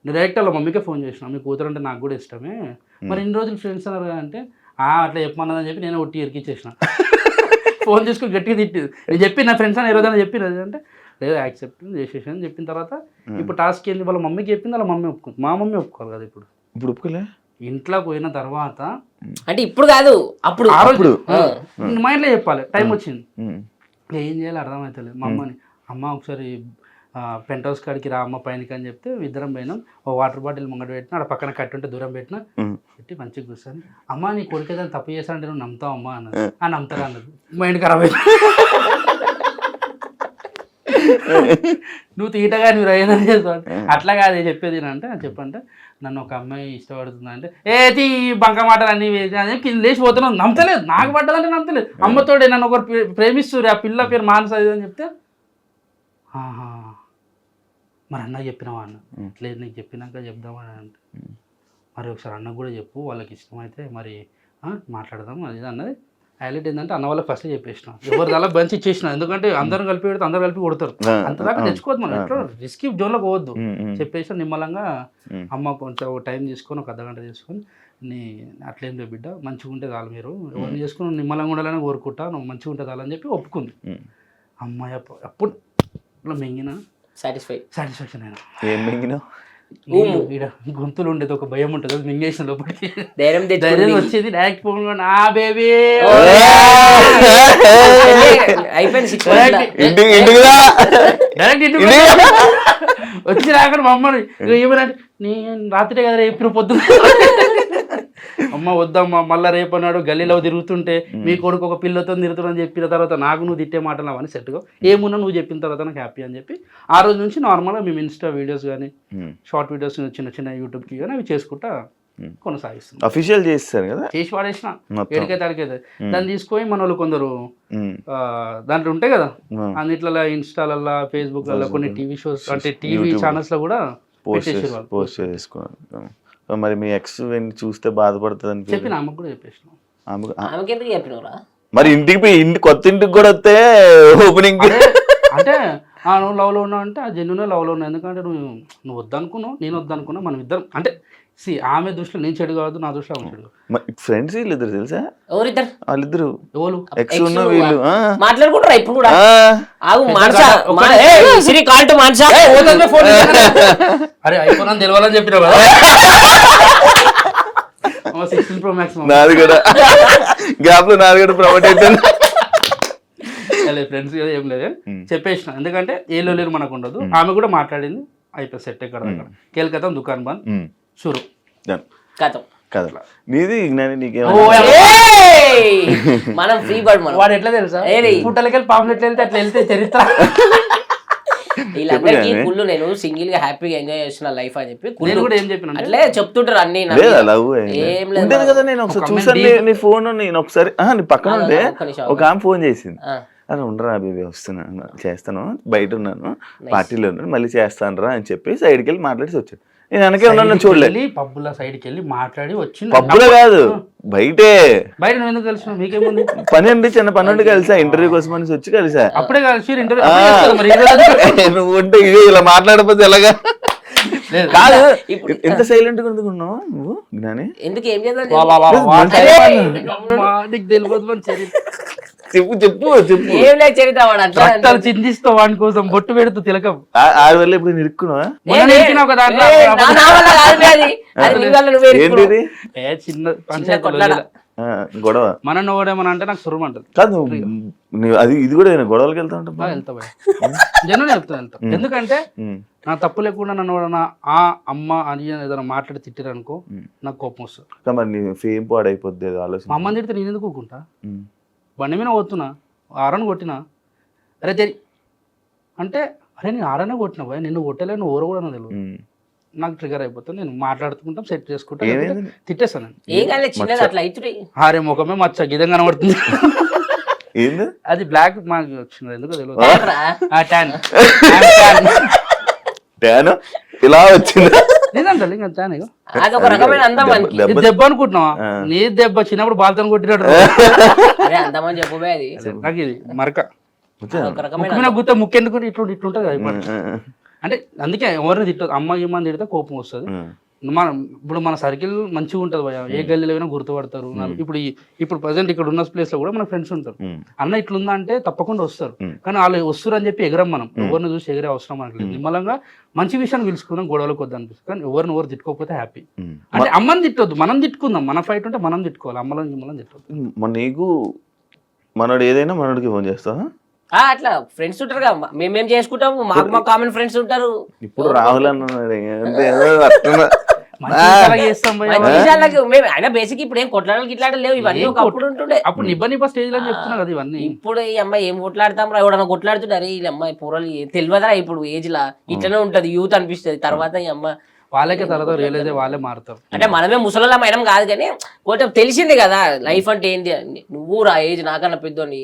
డైరెక్ట్ వాళ్ళ మమ్మీకే ఫోన్ చేసిన, మీ కూతురు అంటే నాకు కూడా ఇష్టమే, మరి ఇన్ని రోజులు ఫ్రెండ్స్ అన్నారు అంటే అట్లా చెప్పమన్నదని చెప్పి నేను ఒట్టి ఇరికిచ్చేసిన. ఫోన్ చేసుకుని గట్టిగా తిట్టింది. నేను చెప్పి నా ఫ్రెండ్స్ అని ఈరోజు చెప్పినది అంటే లేదు యాక్సెప్ట్ చేసేసి అని చెప్పిన తర్వాత ఇప్పుడు టాస్క్ ఏంది, వాళ్ళ మమ్మీకి చెప్పింది, వాళ్ళ మమ్మీ ఒప్పుకుంది. మా మమ్మీ ఒప్పుకోవాలి కదా ఇప్పుడు ఒప్పుకోలే. ఇంట్లో పోయిన తర్వాత అంటే ఇప్పుడు కాదు అప్పుడు ఆ రోజు మా ఇంట్లో చెప్పాలి, టైం వచ్చింది ఏం చేయాలి అర్థమవుతలేదు. మా అమ్మని అమ్మ ఒకసారి పెంట్ హౌస్ కాడికి రా అమ్మ పైనకి అని చెప్తే ఇద్దరం పోయినాం. ఓ వాటర్ బాటిల్ ముంగట పెట్టినా, అక్కడ పక్కన కట్టుంటే దూరం పెట్టినా, పెట్టి మంచిగా కూర్చొని అమ్మ నీ కొడుకు ఏదైనా తప్పు చేశానంటే నువ్వు నమ్ముతావు అమ్మా అన్నది. నమ్ముతారా అన్నది. మైండ్ ఖరాబ్ అయింది. నువ్వు తీటగా నువ్వు ఏదైనా చేస్తావు అట్లా కాదు చెప్పేది అంటే చెప్పంటే నన్ను ఒక అమ్మాయి ఇష్టపడుతుంది అంటే ఏది బంక మాటలు అన్నీ కింద లేచిపోతున్నావు, నమ్మతలేదు, నాకు పడ్డదంటే నమ్మతలేదు. అమ్మతోడే నన్ను ఒకరు ప్రేమిస్తున్నారు, ఆ పిల్ల పేరు మానస అని చెప్తే మరి అన్నకు చెప్పినావా అన్న, లేదు నీకు చెప్పినాక చెప్దామని అంటే మరి ఒకసారి అన్నకు కూడా చెప్పు, వాళ్ళకి ఇష్టమైతే మరి మాట్లాడదాం అది అన్నది. హైలైట్ ఏంటంటే అన్న వాళ్ళకి ఫస్ట్ చెప్పేసిన, ఎవరు అలా బంచి ఇచ్చేసిన, ఎందుకంటే అందరం కలిపి పెడితే అందరు కలిపి కొడతారు, అంతదాకా తెచ్చుకోవద్దు మనం, ఎట్లా రిస్కీ జోన్లో పోవద్దు. చెప్పేసిన నిమ్మలంగా అమ్మ కొంచెం టైం తీసుకొని ఒక అర్ధగంట తీసుకొని అట్లేం లేదు బిడ్డ మంచిగా ఉంటే చాలు, మీరు ఎవరిని చేసుకుని నిమ్మలంగా ఉండాలని కోరుకుంటా, నువ్వు మంచిగా ఉంటే చాలని చెప్పి ఒప్పుకుంది. అమ్మాయి అప్పుడు మింగిన సాటిస్ఫాక్షన్ అయినా. ఏం మింగినా గొంతులు ఉండేది ఒక భయం ఉంటుంది, అది మింగేసిన లోపలికి ధైర్యం వచ్చేది. డైరెక్ట్ ఫోన్ బేబీ వచ్చి రాకుండా మా అమ్మని ఏమనంటే నేను రాత్రి కదా రేపు పొద్దున్న అమ్మ వద్దమ్మా మళ్ళీ రేపు అన్నాడు గల్లీలో తిరుగుతుంటే మీ కొడుకు ఒక పిల్లతో తిరుగుతుందని చెప్పిన తర్వాత నాకు నువ్వు తిట్టే మాటలు అవన్నీ సెట్గా ఏమున్నా నువ్వు చెప్పిన తర్వాత నాకు హ్యాపీ అని చెప్పి ఆ రోజు నుంచి నార్మల్గా మేము ఇన్స్టా వీడియోస్ కానీ షార్ట్ వీడియోస్ చిన్న చిన్న యూట్యూబ్కి కానీ అవి చేసుకుంటా కొనసాగిస్తున్నాం. అఫీషియల్ చేస్తారు కదా, చేసి వాడేసిన ఏడికైతే అడిగైతే దాన్ని తీసుకొని మన వాళ్ళు కొందరు దాంట్లో ఉంటాయి కదా అన్నిట్లలో ఇన్స్టాలల్లో ఫేస్బుక్లలో కొన్ని టీవీ షోస్ అంటే టీవీ ఛానల్స్లో కూడా పోస్ట్ చేసుకున్నాను. మరి మీ ఎక్స్ చూస్తే బాధపడుతుంది అని చెప్పిన ఆమెకు కూడా చెప్పేసిన. ఆమెకి ఎందుకు చెప్పినవరా? మరి ఇంటికి పోయి కొత్త ఇంటికి కూడా వస్తే ఓపెనింగ్ అంటే నువ్వు లవ్లో ఉన్నావు అంటే ఆ జెన్యున్ లవ్లో ఉన్నావు. ఎందుకంటే నువ్వు వద్దనుకున్నావు, నేను వద్దనుకున్నా, మనం ఇద్దరం అంటే ఆమె దృష్టిలో నేను చెడు కాదు, నా దృష్టిలో ఆమె చెడు. ఫ్రెండ్స్ వీళ్ళిద్దరు తెలుసా? ఎవరిద్దరు? వాళ్ళిద్దరు ఎవరు ఎక్స్ ఉన్న వీళ్ళు మాట్లాడుకుంటారా ఇప్పుడు కూడా? ఆగు అరే ఐఫోన్ అని తెలవాలని చెప్పినావు కదా. 16 Pro Max నాది కూడా గ్యాప్ లో నాది కూడా ప్రమోట్ అవుతుంది. ఫ్రెండ్స్ ఏం లేదు చెప్పేసిన, ఎందుకంటే ఏలో లేరు మనకు ఉండదు. ఆమె కూడా మాట్లాడింది, అయిపోయి సెట్ ఎక్కడ కేల్కతా దుకాన్ బంద్ షురు కదా. నీది నీకేమో మనం ఫ్రీ బర్డ్ మనం. వాడు ఎట్లా తెలుసా, పుట్టలకెళ్ళి పాంప్లెట్లు వెళ్తే అట్లా వెళ్తే చరిత్ర. వీళ్ళందరికీ కుళ్ళు నేను సింగిల్ గా హ్యాపీగా ఎంజాయ్ చేస్తున్న లైఫ్ అని చెప్పి నేను కూడా ఏం చెప్పిన అట్లే చెప్తుంటారు అన్ని. ఏం లేదు కదా, నేను ఒకసారి చూసాను నీ ఫోన్, నేను ఒకసారి నీ పక్కన ఉంటే ఒక ఆమె ఫోన్ చేసింది, అని ఉండరా బేబీ వస్తున్నాను చేస్తాను, బయట ఉన్నాను, పార్టీలో ఉన్నాను, మళ్ళీ చేస్తాను రా అని చెప్పి సైడ్కి వెళ్ళి మాట్లాడి వచ్చాడు. నేను వెనకే ఉన్నాను, చూడలేదు. పబ్బుల సైడ్కి వెళ్ళి మాట్లాడి వచ్చింది. పబ్బులో కాదు, బయటే. బయట నువ్వు ఎందుకు కలిసిన? మీకేముంది పని అండి, చిన్న పని ఉండి కలిసా, ఇంటర్వ్యూ కోసం అని వచ్చి కలిసా. అప్పుడే కలిసి నువ్వు ఉంటే ఇది ఇలా మాట్లాడకపోతే ఎలాగా? కాదు, ఎంత సైలెంట్ గా ఎందుకున్నావు నువ్వు జ్ఞాని? ఎందుకు ఏం చేద్దాం? చెప్పు చెప్పు చెప్పు. ఏం లేదు చరిత్ర, వాడు అట్లా చిందిస్తావు వాడి కోసం బొట్టు పెడుతూ తిలకం. ఆడి వల్ల ఇప్పుడు నిరుక్కున్నావా? ఏంటిది చిన్న పంచాయతీ గొడవ? మన ఓడేమని అంటే నాకు సురం అంటది. కాదు అది ఇది కూడా గొడవలకి వెళ్తా ఉంటా, వెళ్తా జనం వెళ్తా. ఎందుకంటే నా తప్పు లేకుండా నన్ను ఎవడన్నా ఆ అమ్మ అని ఏదైనా మాట్లాడి తిట్టిరనుకో నాకు కోపం వస్తుంది. మరి నీ ఫేమ్ పాడైపోద్ది ఆలోచన. మా అమ్మని తిడితే నేను ఎందుకు ఊకుంటా? బండి మీద పోతున్నా, ఆరని కొట్టినా, అరే తెరి అంటే అరే నేను ఆరనే కొట్టినా భయ, నిన్ను కొట్టలే, నువ్వు ఊరు కూడా తెలియదు. నాకు ట్రిగర్ అయిపోతుంది, నేను మాట్లాడుకుంటాం, సెట్ చేసుకుంటాను, తిట్టేస్తాను. అరే ముఖమే మచ్చ గిదం కనబడుతుంది. అది బ్లాక్ మాకు వచ్చింది, ఎందుకో తెలియదు. ఇలా వచ్చింది దెబ్బ అనుకుంటున్నావా? నీ దెబ్బ చిన్నప్పుడు బాల్తో కొట్టినట్టు నాకు ఇది మరక గుర్త ముక్కెందుకు ఇట్లుంటది కదా. అంటే అందుకే ఎవరిని తిట్టదు, అమ్మ ఇమ్మని తిడితే కోపం వస్తుంది. ఇప్పుడు మన సర్కిల్ మంచిగా ఉంటుంది భయ, ఏ గల్లీలో అయినా గుర్తుపడతారు. ఇప్పుడు ప్రజెంట్ ఇక్కడ ఉన్న ప్లేస్ లో కూడా మన ఫ్రెండ్స్ ఉంటారు, అన్న ఇట్లుందా అంటే తప్పకుండా వస్తారు. కానీ వాళ్ళు వస్తారు అని చెప్పి ఎగరం, మనం ఎవరిని చూసి ఎగిరే అవసరం మనకి లేదు. నిమ్మలంగా మంచి విషయాన్ని పిలుచుకుందాం, గొడవలకు వద్దు అనిపిస్తుంది. కానీ ఎవరు తిట్టుకోకపోతే హ్యాపీ. అంటే అమ్మని తిట్టొద్దు, మనం తిట్టుకుందాం. మన ఫైట్ ఉంటే మనం తిట్టుకోవాలి, అమ్మలని గిమ్మలని తిట్టొద్దు. నీకు మనోడు ఏదైనా మనోడికి ఫోన్ చేస్తావా? అట్లా ఫ్రెండ్స్ ఉంటారు కదా, మేమేం చేసుకుంటాము, మాకు మా కామన్ ఫ్రెండ్స్ ఉంటారు. ఇప్పుడు రాహుల్ అన్న అయినా బేసిక్ ఇప్పుడు ఏం కొట్లాడలు గిట్లాడలు లేవు, ఇవన్నీ ఒకప్పుడు ఉంటుండే. అప్పుడు నిబ్బ స్టేజ్ లో చెప్తున్నా కదా ఇవన్నీ. ఇప్పుడు ఈ అమ్మాయి ఏం కొట్లాడతాం రా, ఎవడన్నా కొట్లాడుతుంటారు ఈ అమ్మాయి పూరలు తెలియదురా. ఇప్పుడు ఏజ్ లా ఇట్లనే ఉంటది, యూత్ అనిపిస్తుంది. తర్వాత ఈ అమ్మ వాళ్ళకే తర్వాత రియలైజ్ వాళ్ళే మారుతారు. అంటే మనమే ముసలిలా మైనం కాదు, కానీ కొంచెం తెలిసింది కదా లైఫ్ అంటే ఏంటి అని. నువ్వు రా ఏజ్ నాకన్నా పెద్దోని,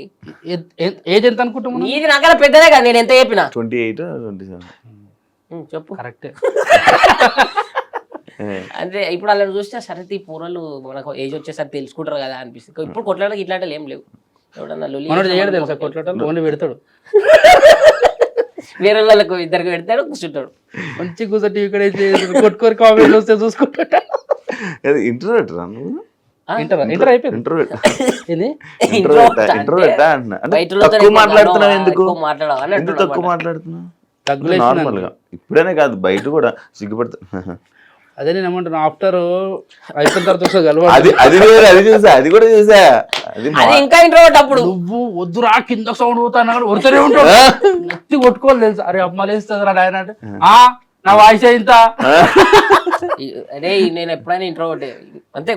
ఏజ్ ఎంత అనుకుంటున్నావు? నీది నాకన్నా పెద్దదే కదా, నేను ఎంత చెప్పినా. 28 27 చెప్పు కరెక్టే. అంటే ఇప్పుడు అలా చూస్తే సరే ఈ పూరలు మనకు ఏజ్ వచ్చేసరికి తెలుసుకుంటారు కదా అనిపిస్తుంది. ఇప్పుడు కొట్లాడకి ఇట్లాంటి ఏం లేవు. ఎవడన్నా తెలుసా కొట్లాటలు ఓన్లీ పెడతాడు, వేరే వాళ్ళకు ఇద్దరికి పెడతాడు, కూర్చుంటాడు మంచి కూర్చొని ఇక్కడ కొట్టుకొని కామెంట్లు వస్తే చూసుకుంటా. ఇప్పుడేనే కాదు బయట కూడా సిగ్గుపడతా. అదే నేను ఏమంటున్నా, ఆఫ్టర్ అయిపోయిన తర్వాత అది కూడా చూసా. ఇంకా ఇంట్రోవర్ట్. అప్పుడు నువ్వు వద్దురా కింద సౌండ్ పోతాను వరుతనే ఉంటావు, నెత్తి కొట్టుకోవాలి తెలుసు. అరే అమ్మ లేస్తుంది రా ఆయన అంటే నా వాయిస్ ఇంత. అరే నేను ఎప్పుడైనా ఇంట్రోవర్ట్ అంతే,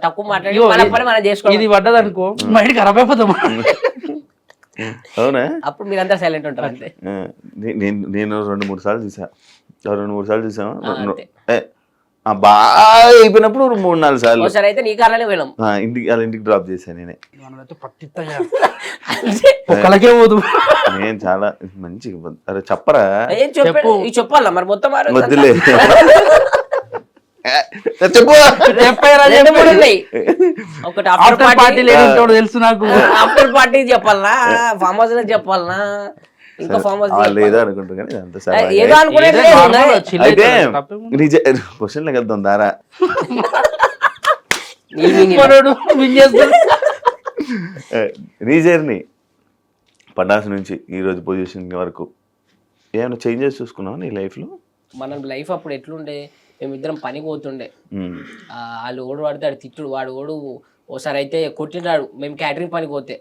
తక్కువ మాట్లాడి మనం చేసుకో. ఇది పడ్డది అనుకో మైండ్ ఖరాబ్ అయిపోతాం. అవునా? అప్పుడు మీరంతా సైలెంట్ ఉంటారు అంతే. నేను 2-3 సార్లు చూసాను. బాగా అయిపోయినప్పుడు 3-4 సార్లు అయితే నీ కారణాలే పోయినాం, ఇంటికి డ్రాప్ చేశాను నేనే. ఒకళ్ళకే పోదు. నేను చాలా మంచి చెప్పరా చెప్పాలా మరి మొత్తం వద్దులే. చెప్పు రెండు మూడు ఉన్నాయి. ఒకటి ఆఫ్టర్ ఆఫ్టర్ పార్టీ పార్టీ, లేదంటాడు తెలుసు నాకు. ఆఫ్టర్ పార్టీ చెప్పాలనా, ఫామ్ హౌస్ లో చెప్పాలనా, ఇంకా ఫామ్ హౌస్ వాళ్ళు ఏదో అనుకుంటారు కానీ అంత ఏదో అనుకునే ఏదో normal chill అయితే అవుతాడు, తప్పేముంది? క్వశ్చన్లోకి వెళ్తాం దారా. మనోడు win చేస్తాడు. రీజర్ని పటాస్ నుంచి ఈ రోజు పొజిషన్ వరకు ఏమైనా చేంజెస్ చూసుకున్నావా నీ లైఫ్లో? మనం లైఫ్ అప్పుడు ఎట్లుండే, మేమిద్దరం పనికి పోతుండే, వాళ్ళు ఓడు వాడితే తిట్టుడు, వాడు ఓడు ఓసారి అయితే కొట్టినాడు మేము క్యాటరింగ్ పనికి పోతే.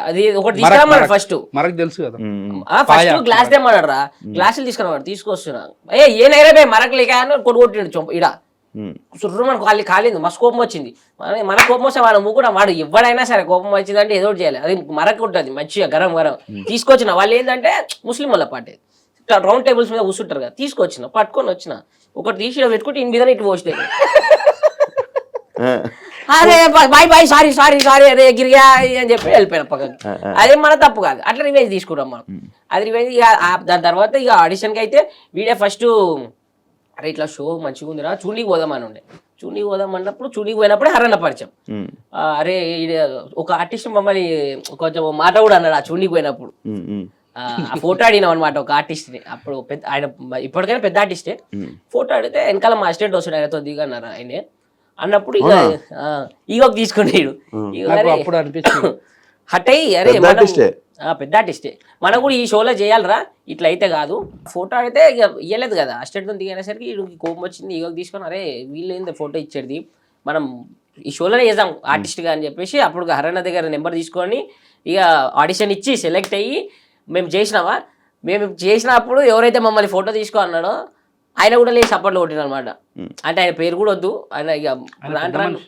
అది ఒకటి తీసుకురామన్నాడు ఫస్ట్, మనకు తెలుసు కదా. ఫస్ట్ గ్లాస్ తెమ్మన్నాడు రా, గ్లాసులు తీసుకురావాడు, తీసుకొస్తున్నా ఏ నైరే మరకు లేక కొట్టుకొట్టిండు ఇడ సుర్రు, మనకు ఖాళీ కాలేదు, మస్తు కోపం వచ్చింది. మన కోపం వస్తే వాడు కూడా వాడు ఎవడైనా సరే కోపం వచ్చింది అంటే ఏదో ఒకటి చేయాలి, అది మరకు ఉంటుంది మంచిగా గరం గరం. తీసుకొచ్చిన వాళ్ళు ఏంటంటే ముస్లిం వాళ్ళ పార్టీ రౌండ్ టేబుల్స్ మీద కూర్చుంటారు కదా, తీసుకొచ్చిన పట్టుకొని వచ్చిన ఒకటి తీసి పెట్టుకుంటే ఇన్ని మీద ఇటు పోస్తే అరే bye bye sorry sorry sorry అరే గిరిగా అని చెప్పి వెళ్ళిపోయిన పక్కకి. అదే మన తప్పు కాదు, అట్లా రివెంజ్ తీసుకున్నాం మనం. అది రివెంజ్. ఇక దాని తర్వాత ఇక ఆడిషన్కి అయితే వీడే ఫస్ట్ అరే ఇట్లా షో మంచిగా ఉందిరా చూడీకి పోదామని ఉండే. చూడీకి పోదాం అన్నప్పుడు చూడీకి పోయినప్పుడే హరన్న పరిచయం. అరే ఒక ఆర్టిస్ట్ మమ్మల్ని కొంచెం మాట కూడా అన్నాడు ఆ చూడీకి పోయినప్పుడు. ఆ ఫోటో అడిగినాం అనమాట ఒక ఆర్టిస్ట్ని, అప్పుడు పెద్ద ఆయన ఇప్పటికైనా పెద్ద ఆర్టిస్టే. ఫోటో అడిగితే వెనకాల మా అసిస్టెంట్ వస్తాడు ఆయనతో దిగన్నారు ఆయనే అన్నప్పుడు ఇక ఈగోకి తీసుకునేడు. అప్పుడు అనిపించింది హట్ అయ్యి అరే పెద్ద ఆర్టిస్టే మనం కూడా ఈ షోలో చేయాలరా, ఇట్లా అయితే కాదు. ఫోటో అయితే ఇక ఇవ్వలేదు కదా, అసిస్టెంట్తో దిగనేసరికి వీడికి కోపం వచ్చింది. ఈగోకి తీసుకొని అరే వీళ్ళు ఏంది ఫోటో ఇచ్చేది, మనం ఈ షోలోనే చేద్దాం ఆర్టిస్ట్గా అని చెప్పేసి అప్పుడు హరన్న దగ్గర నెంబర్ తీసుకొని ఇక ఆడిషన్ ఇచ్చి సెలెక్ట్ అయ్యి మేము చేసినామా. మేము చేసినప్పుడు ఎవరైతే మమ్మల్ని ఫోటో తీసుకో అన్నాడో ఆయన కూడా లేచి సపోర్ట్లు కొట్టిన అనమాట. అంటే ఆయన పేరు కూడా వద్దు, ఆయన ఇక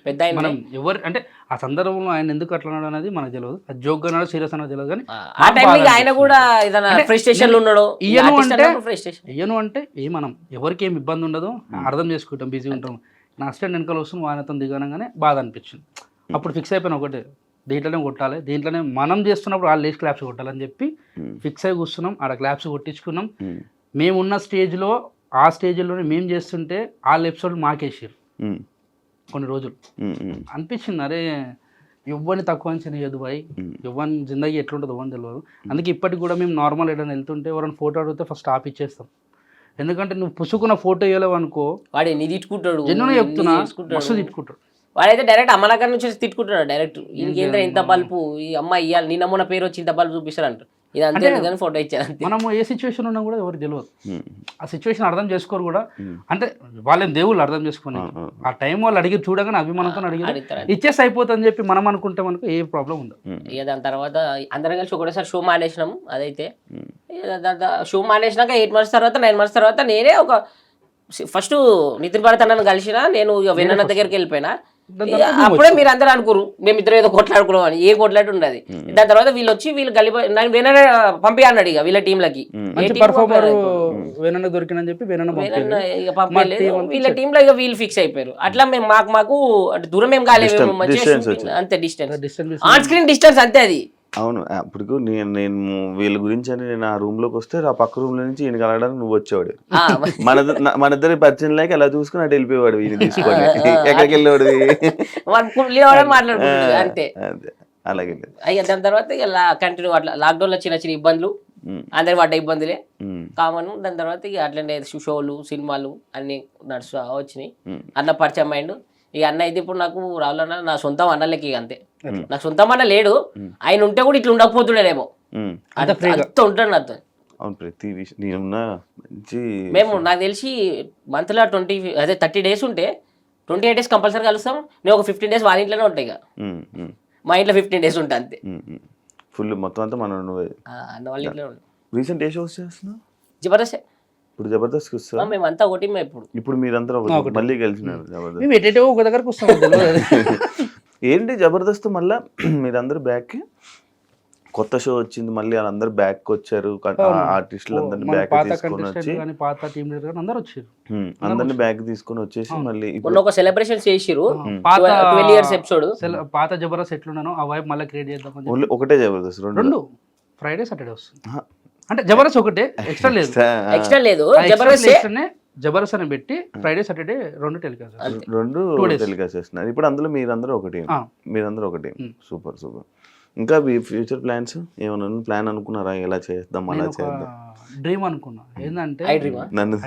పెద్ద ఆయన ఎవరు అంటే ఆ సందర్భంలో ఆయన ఎందుకు అట్లా అన్నాడు అనేది మనకు తెలియదు. అది జోక్ అన్నాడు సీరియస్ అన్నది తెలియదు. కానీ ఆ టైంలో ఆయన కూడా ఏదైనా ఫ్రస్ట్రేషన్ లో ఉన్నాడు. ఇయ్యను అంటే మనం ఎవరికి ఏమి ఇబ్బంది ఉండదు, అర్థం చేసుకుంటాం, బిజీ ఉంటాం. నా అసిస్టెంట్ వెనకాల వస్తుంది ఆయనతో దిగనగానే బాధ అనిపించింది. అప్పుడు ఫిక్స్ అయిపోయిన ఒకటే, దీంట్లోనే కొట్టాలి, దీంట్లోనే మనం చేస్తున్నప్పుడు వాళ్ళు లేచి క్లాప్స్ కొట్టాలని చెప్పి ఫిక్స్ అయి కూర్చున్నాం. ఆడ క్లాప్స్ కొట్టించుకున్నాం. మేమున్న స్టేజ్లో ఆ స్టేజ్లోనే మేము చేస్తుంటే వాళ్ళ ఎపిసోడ్ మాకేసారు కొన్ని రోజులు. అనిపించింది అరే ఇవ్వని తక్కువ అని చేయదు బాయ్, ఇవ్వని జిందగీ ఎట్లుంటుందో అని తెలియదు. అందుకే ఇప్పటికి కూడా మేము నార్మల్ ఏదైనా వెళ్తుంటే ఎవరైనా ఫోటో అడిగితే ఫస్ట్ ఆపిచ్చేస్తాం. ఎందుకంటే నువ్వు పుసుకున్న ఫోటో వేయలేవు అనుకో వాడు నీ తిట్టుకుంటాడు, జన్ను చెప్తున్నా మస్తు తిట్టుకుంటాడు. వాడైతే డైరెక్ట్ అమ్మలక్కడ నుంచి తిట్టుకుంటున్నాడు డైరెక్ట్. ఇంకేంద్ర ఇంత బల్పు ఈ అమ్మాయి ఇవ్వాలి, నిన్న మొన్న పేరు వచ్చి ఇంత బల్బు చూపిస్తారు అంటారు. ఇది అంతే కానీ ఫోటో ఇచ్చారు. మనము ఏ సిచ్యువేషన్ ఉన్నా కూడా ఎవరికి తెలియదు, ఆ సిచ్యువేషన్ అర్థం చేసుకోరు కూడా. అంటే వాళ్ళేం దేవుళ్ళు అర్థం చేసుకుని ఆ టైం వాళ్ళు అడిగి చూడగానే అభిమానంతో అడిగి ఇచ్చేసి అయిపోతుందని చెప్పి మనం అనుకుంటే మనకు ఏ ప్రాబ్లం ఉండదు. ఇక దాని తర్వాత అందరం కలిసి ఒకటేసారి షో మానేసినాము. అదైతే షో మానేసినాక 8 months తర్వాత 9 months తర్వాత నేనే ఒక ఫస్ట్ నితిన్ భరత్ అన్నను కలిసిన, నేను ఇక వెన్న దగ్గరికి వెళ్ళిపోయినా. అప్పుడే మీరు అందరూ అనుకోరు మేమిద్దరం ఏదో కొట్లాడుకున్నాం అని, ఏ కొట్లాట ఉండదు. దాని తర్వాత వీళ్ళు వచ్చి వీళ్ళు కలిపి వెననే పంపి అన్నాడు ఇక వీళ్ళ టీంలకి. ఇక పంపించలేదు వీళ్ళ టీంలో, ఇక వీళ్ళు ఫిక్స్ అయిపోయారు. అట్లా మేము మాకు దూరం ఏం కాలేదు, అంతే డిస్టెన్స్ ఆన్ స్క్రీన్ డిస్టెన్స్ అంతే అది. అవును. అప్పుడు నేను వీళ్ళ గురించి అని నేను ఆ రూమ్ లోకి వస్తే ఆ పక్క రూమ్ లో నుంచి ఈయన కలగడానికి నువ్వు వచ్చేవాడు. మన ఇద్దరి పరిచయం లేక అలా చూసుకుని అటు వెళ్ళిపోయేవాడు, ఈయన తీసుకొని ఎక్కడికి వెళ్ళేవాడు మాట్లాడుకుంటాడు అంతే. అలాగే అయ్యా దాని తర్వాత ఇక కంటిన్యూ అట్లా లాక్డౌన్ లో చిన్న చిన్న ఇబ్బందులు, అందరి పడ్డ ఇబ్బందులే కామన్. దాని తర్వాత ఇక అట్లనే షోలు సినిమాలు అన్ని నడుస్తూ వచ్చినాయి. అన్న పరిచయం అయ్యిండు. ఇక అన్న అయితే ఇప్పుడు నాకు రావాలన్నా నా సొంతం అన్నలకి అంతే. నాకు సొంతం అన్న లేడు, ఆయన ఉంటే కూడా ఇట్లా ఉండకపోతుండేనేమో, అంత ఉంటాడు నాతో. మేము నాకు తెలిసి మంత్లో 30 days ఉంటే 28 days కంపల్సరీ కలుస్తాం. నేను ఒక 15 days వాళ్ళ ఇంట్లోనే ఉంటాయి. ఇక మా ఇంట్లో 15 days ఉంటా అంతే. ఫుల్ మొత్తం అంతా మనం అన్న వాళ్ళ ఇంట్లో ఉంటాం. రీసెంట్ ఏ షోస్ చేస్తున్నావు? జబర్దస్త్. ఇప్పుడు జబర్దస్త్ వస్తా మేమంతా ఒకటి. ఇప్పుడు మీరంతా మళ్ళీ కలిసినారు జబర్దస్త్. మేము ఎటో ఒక దగ్గరకు వస్తాం. ఏంటి జబర్దస్త్ మళ్ళా మీరందరూ బ్యాక్ కొత్త షో వచ్చింది, మళ్ళీ వాళ్ళందరూ బ్యాక్ వచ్చారు, ఆర్టిస్టులు అందరినీ బ్యాక్ తీసుకొని వచ్చి పాత టీం లీడర్ అందరూ వచ్చారు, అందరినీ బ్యాక్ తీసుకొని వచ్చేసి మళ్ళీ ఒక సెలబ్రేషన్ చేసిరు. 12 years ఎపిసోడ్ పాత జబర్దస్త్ ఎట్లున్నానో ఆ వైపు మళ్ళీ క్రియేట్ చేద్దాం. ఒకటే జబర్దస్త్ రెండు ఫ్రైడే సాటర్డే వస్తుంది. అంటే జబర్దస్త్ ఒకటే, ఎక్స్ట్రా లేదు. జబర్దస్త్ జబర్దస్త్ అని పెట్టి Friday Saturday 2 telecast. 2 2 days. Telecast చేస్తున్నారు. ఇప్పుడు అందులో మీరందరూ ఒక టీం. ఆ. మీరందరూ ఒక టీం. Super super. ఇంకా మీ ఫ్యూచర్ ప్లాన్స్ ఏమైనా ప్లాన్ అనుకున్నారా? ఎలా చేద్దాం, అలా నేను ఒక చేద్దాం? డ్రీమ్ అనుకున్నా ఏంటంటే ఐ డ్రీమా? నన్ను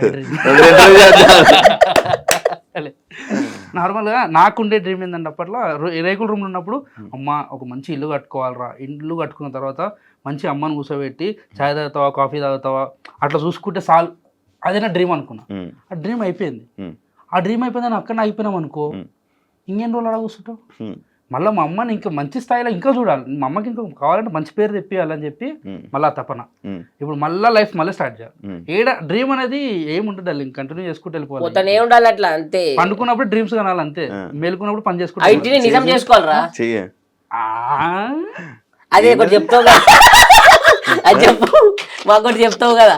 నార్మల్గా నాకుండే డ్రీమ్ ఏంటంటే అప్పట్లో రేకుల రూమ్లో ఉన్నప్పుడు అమ్మ ఒక మంచి ఇల్లు కట్టుకోవాలరా, ఇల్లు కట్టుకున్న తర్వాత మంచి అమ్మని కూర్చోబెట్టి చాయ్ తాగుతావా కాఫీ తాగుతావా అట్లా చూసుకుంటే చాలు, అదే నా డ్రీమ్ అనుకున్నా. ఆ డ్రీమ్ అయిపోయింది. ఆ డ్రీమ్ అయిపోయిందని అక్కడ అయిపోయినాం అనుకో, ఇంకెన్ని రోజులు అలా కూర్చుంటావు? మళ్ళీ మా అమ్మని ఇంకా మంచి స్థాయిలో ఇంకా చూడాలి, మా అమ్మకి ఇంకా కావాలంటే మంచి పేరు తెప్పియాలని చెప్పి మళ్ళీ తపన. ఇప్పుడు మళ్ళీ లైఫ్ మళ్ళీ స్టార్ట్ చేయాలి. ఏడ డ్రీమ్ అనేది ఏముంటుంది అది కంటిన్యూ చేసుకుంటూ వెళ్ళిపోవాలి. పోతానే ఉండాలి అట్లా అంతే. పండుకున్నప్పుడు డ్రీమ్స్ కనాలి అంతే, మేలుకున్నప్పుడు పని చేసుకుంటా. ఐటీని నిజం చేసుకోవాలరా. చెయ్య. అదే ఒకటి చెప్తావు కదా, అది చెప్పు, మాకొకటి చెప్తావు కదా.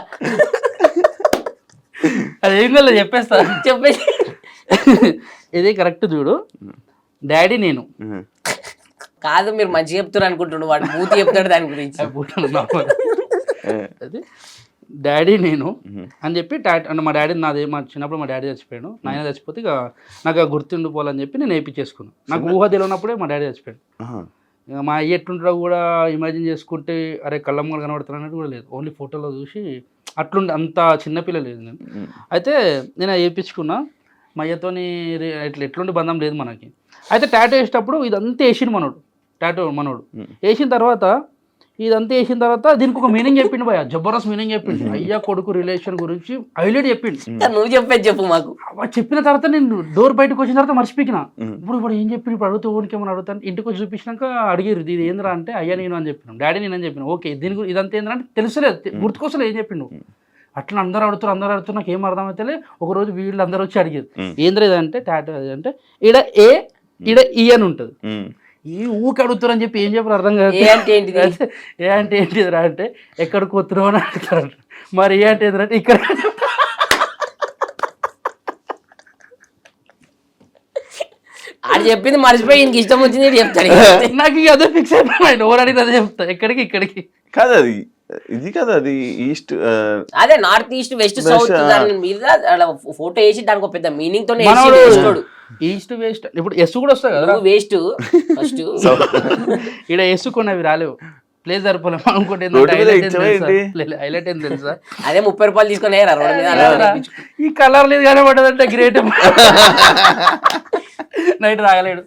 అది ఏం కదా చెప్పేస్తా, చెప్పేసి ఇది కరెక్ట్ చూడు. డాడీ నేను కాదు, మీరు మంచి చెప్తారు అనుకుంటున్నాడు, వాడు బూతి చెప్తాడు దాని గురించి. అది డాడీ నేను అని చెప్పి అంటే మా డాడీ నాది, మా చిన్నప్పుడు మా డాడీ చచ్చిపోయాడు. నాయన చచ్చిపోతే ఇక నాకు గుర్తుండిపోవాలని చెప్పి నేను వేయించేసుకున్నాను. నాకు ఊహ తెలియనప్పుడే మా డాడీ చచ్చిపోయాడు. ఇక మా అయ్య ఎట్లుంటాడో కూడా ఇమాజిన్ చేసుకుంటే అరే కళ్ళమ్మలు కనబడుతున్నానట్టు కూడా లేదు, ఓన్లీ ఫోటోలో చూసి అట్లుండి అంత చిన్నపిల్ల లేదు నేను. అయితే నేను వేయించుకున్నా. మా అయ్యతోని ఎట్లుండి బంధం లేదు మనకి. అయితే టాటూ వేసేటప్పుడు ఇదంతా వేసిండు మనోడు, టాటూ మనోడు వేసిన తర్వాత ఇదంతా వేసిన తర్వాత దీనికి ఒక మీనింగ్ చెప్పిండు భయ, జబర్దస్త్ మీనింగ్ చెప్పిండు. అయ్యా కొడుకు రిలేషన్ గురించి హైలైట్ చెప్పిండు. నువ్వు చెప్పేది చెప్పు మాకు. చెప్పిన తర్వాత నేను డోర్ బయటకు వచ్చిన తర్వాత మర్చిపోయినా. ఇప్పుడు ఏం చెప్పి ఇప్పుడు అడుగుతూ ఊరికి ఏమైనా అడుగుతాను. ఇంటికి వచ్చి చూపించినాక అడిగారు ఇది ఏంద్రా అంటే అయ్యా నేను అని చెప్పినాం, డాడీ నేను అని చెప్పిన. ఓకే దీని గురించి ఇదంతా ఏంద్రా అంటే తెలుసులేదు, గుర్తుకోసలేదు ఏం చెప్పిండు. అట్లా అందరూ అడుగుతారు నాకు ఏం అర్థమైతే ఒకరోజు వీళ్ళు అందరూ వచ్చి అడిగారు ఏంద్రా ఇదంటే టాటూ అది అంటే ఈడ ఏ ఈడ ఈ అని ఉంటుంది. ఈ ఊకి అడుగుతారు అని చెప్పి ఏం చెప్పారు అర్థం కాదు. ఏ అంటే ఏంటిదిరా అంటే ఎక్కడికి పోతున్నావు అని అడుగుతారు. మరి ఏ అంటే ఏంటంటే ఇక్కడ. అది చెప్పింది మర్చిపోయి ఇంక ఇష్టం వచ్చింది చెప్తాడు. నాకు ఇక అదే ఫిక్స్ అయిపోయింది, ఎవరు అడిగితే అదే చెప్తా. ఎక్కడికి ఇక్కడికి కాదు, అది ఇది కదా, అది ఈస్ట్, అదే నార్త్ ఈస్ట్ వెస్ట్ సౌత్ దాని మీద ఫోటో వేసి దానికి ఒక పెద్ద మీనింగ్ తోనే ఈస్ట్ వెస్ట్. ఇప్పుడు ఎస్ కూడా వస్తాయి కదా, వేస్ట్ ఫస్ట్ ఇక్కడ ఎస్ కొన్నవి రాలేవు, ప్లేస్ సరిపోలేము. అనుకుంటే హైలైట్ ఏం తెలుసా, అదే 30 రూపాయలు తీసుకొని ఈ కలర్ లేదు కానీ పడ్డదంటే గ్రేట్. నైట్ రాగలేడు,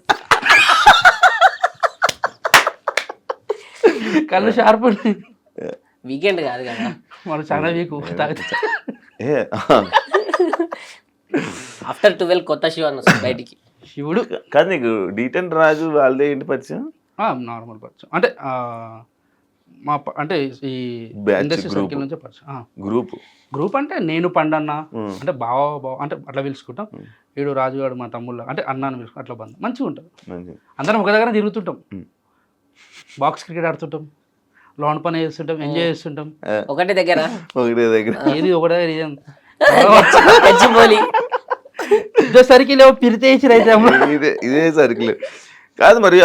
కళ్ళు షార్ప్. వీకెండ్ కాదు కదా, మనం చాలా వీక్. ఆఫ్టర్ 12 కొత్త శివ అన్న బయటికి. శివుడు కాదు, నీకు D10 రాజు వాళ్ళదే ఏంటి పరిచయం? నార్మల్ పరిచయం అంటే మా అంటే ఈ ఇండస్ట్రీ సర్కిల్ నుంచే పరిచయం. గ్రూప్ అంటే నేను పండన్న అంటే బావ అంటే అట్లా పిలుచుకుంటాం. వీడు రాజుగాడు మా తమ్ముళ్ళ అంటే అన్నాను పిలుచుకుంటాం. అట్లా బంధం మంచిగా ఉంటుంది. అందరం ఒక దగ్గర తిరుగుతుంటాం, బాక్స్ క్రికెట్ ఆడుతుంటాం, లోన్ పని చేస్తుంటాం, ఎంజాయ్ చేస్తుంటాం. ఒకటే దగ్గర ఏది ఒకటే సర్కిల్ ఇదే సర్కిల్ కాదు. మరి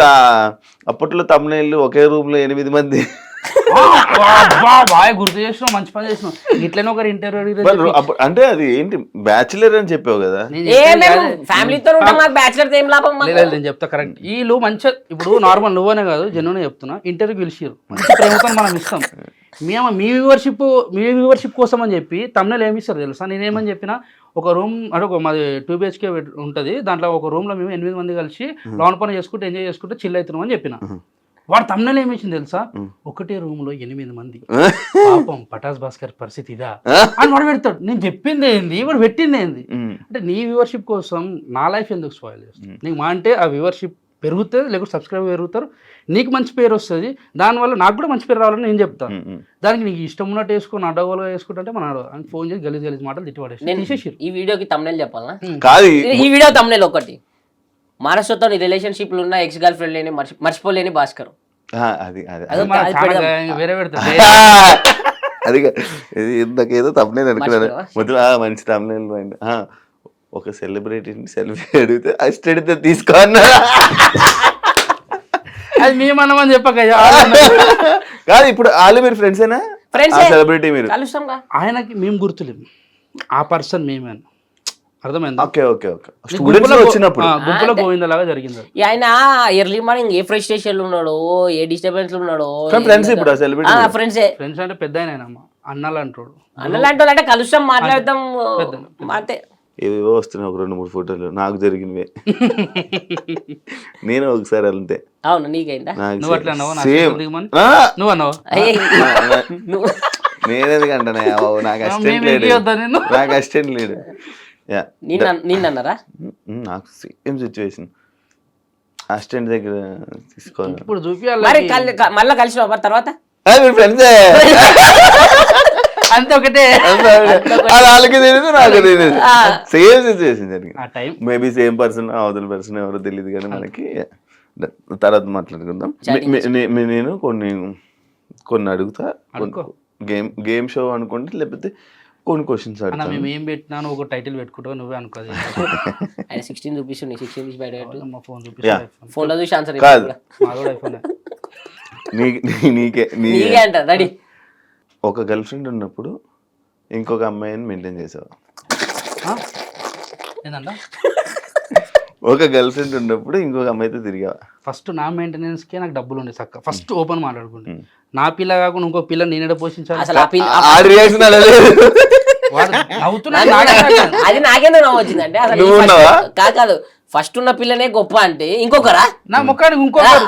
అప్పట్లో తమ్ముళ్ళు ఒకే రూమ్ లో 8 మంది. బాగా గుర్తు చేసినావు, మంచి పని చేసినావు. ఇట్లనే ఒకరు ఇంటర్వ్యూ అంటే అది ఏంటి బ్యాచులర్ అని చెప్పావు కదా, ఫ్యామిలీతో నేను చెప్తా కరెక్ట్. వీళ్ళు మంచిగా ఇప్పుడు నార్మల్ నువ్వనే కాదు జెన్యున్ చెప్తున్నా, ఇంటర్వ్యూ పిలిచిరు మంచి ప్రేమతో మనం ఇస్తాం. మేము మీ వ్యూవర్షిప్ కోసం అని చెప్పి తమ్ముళ్ళు ఏమి ఇస్తారు తెలుసా. నేనేమని చెప్పిన, ఒక రూమ్ అంటే ఒక మాది 2 BHK ఉంటుంది, దాంట్లో ఒక రూమ్ లో మేము 8 మంది కలిసి లోన్ పని చేసుకుంటూ ఎంజాయ్ చేసుకుంటూ చిల్ అవుతున్నాం అని చెప్పిన. వాడు తమ్ముళ్ళు ఏమి ఇచ్చింది తెలుసా, ఒకటే రూమ్ లో 8 మంది, పాపం పటాస్ భాస్కర్ పరిస్థితి ఇదా అని వాడు పెడతాడు. నేను చెప్పింది ఏంది, వాడు పెట్టింది ఏంది. అంటే నీ వ్యూవర్షిప్ కోసం నా లైఫ్ ఎందుకు స్పాయిల్ చేస్తాను నీకు? మా అంటే ఆ వ్యూవర్షిప్ పెరుగుతుంది, లేకపోతే సబ్స్క్రైబర్ పెరుగుతారు, నీకు మంచి పేరు వస్తుంది, దానివల్ల నాకు కూడా మంచి పేరు రావాలని నేను చెప్తాను. దానికి నీకు ఇష్టం ఉన్నట్టు వేసుకుని అడ్డగోలుగా వేసుకుంటే మన ఫోన్ చేసి గలీజ్ మాటలు తిట్టి పడేసి. ఈ వీడియోకి తమ్ముళ్ళు చెప్పాలా కాదు, ఈ వీడియో తమ్ముళ్ళు ఒకటి, మహారాష్ట్రతో రిలేషన్షిప్లు ఉన్న ఎక్స్ గర్ల్ ఫ్రెండ్ లేని మర్చిపోలేని భాస్కర్. వేరే పెడతాడు అది ఇంతకేదో తమ్ముళ్ళు అనుకున్నాను మొదలు. మంచి తమ్ముళ్ళు. ఒక సెలబ్రిటీని సెల్ఫీ అడిగితే అడిగితే తీసుకోన్నా, అది మేమన్నామని చెప్పక కాదు. ఇప్పుడు వాళ్ళు మీరు ఫ్రెండ్సేనా? సెలబ్రిటీ మీరు ఆయనకి మేము గుర్తులేము, ఆ పర్సన్ మేమే అని అర్థమైందా? ఓకే ఓకే ఓకే స్టూడెంట్స్ వచ్చినప్పుడు గుంపులో గోవిందలాగా జరిగింది అది. ఈ ఆయన ఎర్లీ మార్నింగ్ ఏ ఫ్రస్ట్రేషన్ ఉన్నాడో ఏ డిస్టర్బెన్స్ ఉన్నాడో ఫ్రెండ్స్ ఇప్పుడు సెలబ్రిటీ ఫ్రెండ్సే ఫ్రెండ్స్ అంటే పెద్ద ఆయన అన్నలు అంటాడు. అన్నలాంటి వాళ్ళు అంటే కలుస్తాం మాట్లాడతాం అంతే. ఏవేవో వస్తున్నాయి ఒక 2-3 ఫోటోలు నాకు జరిగినవే. నేను ఒకసారి అంతే. అవును నీకైందా? నువ్వు అట్లా అన్నావా? సేమ్ నువ్వు అన్నావా? నేనేందుకంటే నాకు అసిస్టెంట్ లేడు, నాకు అసిస్టెంట్ లేడు. నిన్నన్నారా? నాకు సేమ్ సిచ్యువేషన్ అసిస్టెంట్ దగ్గర తీసుకోవాలి. ఇప్పుడు చూపియాలి మరి మళ్ళీ కలిసినావా తర్వాత? ఫ్రెండ్సే అంతే ఒకటే. వాళ్ళకి తెలియదు నాకు తెలియదు. సేమ్ సిచ్యువేషన్ జరిగింది. ఆ టైం మేబీ సేమ్ పర్సన్ అవతల పర్సన్ ఎవరో తెలియదు కానీ మనకి. తర్వాత మాట్లాడుకుందాం. నేను కొన్ని అడుగుతా. గేమ్ షో అనుకోండి లేకపోతే కొన్ని క్వశ్చన్స్ అడుగుతా. మేము ఏం పెట్టినాను ఒక టైటిల్ పెట్టుకుంటా నువ్వే అనుకోదు. ఆయన 16 చూపిస్తుంది, 16 తీసి బయట పెట్టు. మా ఫోన్ చూపిస్తా. ఫోన్ లో చూసి ఆన్సర్ కాదు ఐఫోన్. నీకే నీకే అంట రెడీ. ఒక గర్ల్ ఫ్రెండ్ ఉన్నప్పుడు ఇంకొక అమ్మాయిని మెయింటైన్ చేసావా? ఏంటంట? ఒక గర్ల్ ఫ్రెండ్ ఉన్నప్పుడు ఇంకొక అమ్మాయితో తిరిగావా? ఫస్ట్ నా మెయింటెనెన్స్కే నాకు డబ్బులు ఉండే చక్క. ఫస్ట్ ఓపెన్ మాట్లాడుకుంటే నా పిల్ల కాకుండా ఇంకో పిల్ల నేనే పోషించాలి. అసలు అది నాకేందో నవ్వు వచ్చింది అంటే అసలు కాదు ఫస్ట్ ఉన్న పిల్లనే గొప్ప అంటే ఇంకొకరా నా ముఖానికి ఇంకొకరు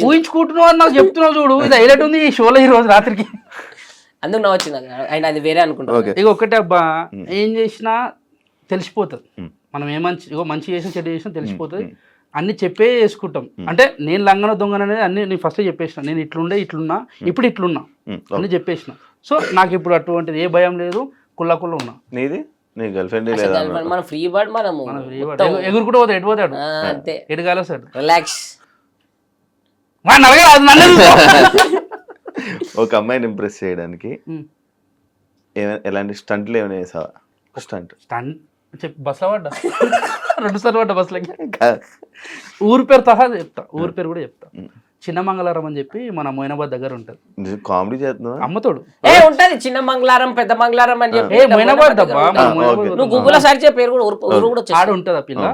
ఊహించుకుంటున్నావు అని నాకు చెప్తున్నావు చూడు. ఇది హైలైట్ ఉంది ఈ షోలో ఈ రోజు రాత్రికి. అందుకు నవ్వు వచ్చింది. ఆయన అది వేరే అనుకుంటా. ఇక ఒకటే అబ్బా, ఏం చేసినా తెలిసిపోతుంది. మనం మంచి చేసిన చెడు చేసినా తెలిసిపోతుంది. అన్ని చెప్పే వేసుకుంటాం. అంటే నేను లంగన దొంగన అనేది అన్ని నేను ఫస్ట్ చెప్పేసిన. నేను ఇట్లున్నా ఇప్పుడు ఇట్లున్నా అన్ని చెప్పేసిన. సో నాకు ఇప్పుడు అటువంటిది ఏ భయం లేదు. కుల్లా ఉన్నా. నీది నీ గర్ల్ ఫ్రెండ్ మన ఫ్రీ బర్డ్ మనము ఎగురుకుంటూ పోతాడు. ఎటు పోతాడు అంతే ఎటుగాల సార్ రిలాక్స్. ఒక అమ్మాయిని ఇంప్రెస్ చేయడానికి ఎలాంటి స్టంట్లు ఏమైనా వేసావా? స్టంట్ చెప్పి బస్సులో పడ్డా 2 సార్లు పడ్డా బస్సులకి. ఊరి పేరు సహా చెప్తా, ఊరి పేరు కూడా చెప్తా. చిన్న మంగళారం అని చెప్పి మన మొయినాబాద్ దగ్గర ఉంటది. కామెడీ చేస్తున్నావా? అమ్మతోడు ఉంటది చిన్న మంగళారం పెద్ద మంగళారం అని చెప్పి మొయినాబాద్ నువ్వు గూగుల్ సెర్చ్ చేయ పేరు కూడా ఆడ ఉంటది. ఆ పిల్ల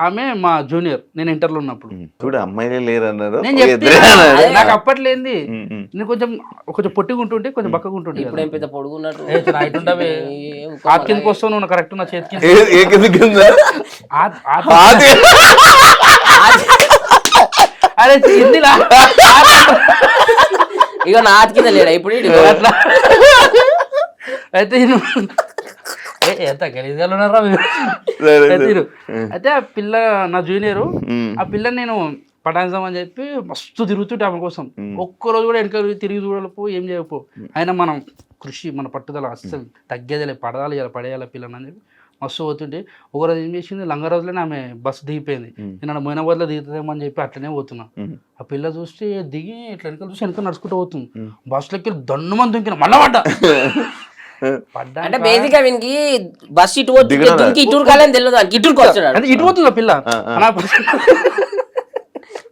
ఆమె మా జూనియర్. నేను ఇంటర్లో ఉన్నప్పుడు. చూడు అమ్మాయిలే లేరు అన్నారు. నేను చెప్తే నాకు అప్పట్లేంది. నేను కొంచెం పొట్టిగా ఉంటుంటే కొంచెం బక్కగా ఉంటుంటే. ఇప్పుడు ఏం పెద్ద పొడుగున్నట్టు కిందకి వస్తావు నువ్వు కరెక్ట్ నా చేతికి. అరే కిందిలా ఇక నా ఆతి కింద లేడా ఇప్పుడు అట్లా. అయితే ఎంత గలీజ్గా ఉన్నారా అయితే ఆ పిల్ల నా జూనియరు. ఆ పిల్లని నేను పటాయిస్తామని చెప్పి మస్తు తిరుగుతుంటే ఆమె కోసం. ఒక్కరోజు కూడా వెనక తిరిగి చూడలేపో ఏం చేయకపో. అయినా మనం కృషి మన పట్టుదల అస్సలు తగ్గేదిలే. పడేయాలి పిల్లని అని చెప్పి మస్తు పోతుంటే ఒకరోజు ఏం చేసింది, లంగరోజులోనే ఆమె బస్సు దిగిపోయింది. నేను మొయినాబాద్లో దిగుతుందేమని చెప్పి అట్లనే పోతున్నా. ఆ పిల్ల చూస్తే దిగి ఇట్లా వెనకాల చూసి వెనక నడుచుకుంటూ పోతుంది. బస్సులోకి దన్నుమని దుంకిన మళ్ళా పడ్డా. అంటే బేసిక్ గా వీనికి బస్ ఇటు ఇటు కాలని తెలియదు. ఇటుకు వస్తాడు, ఇటు పోతుంది ఆ పిల్ల.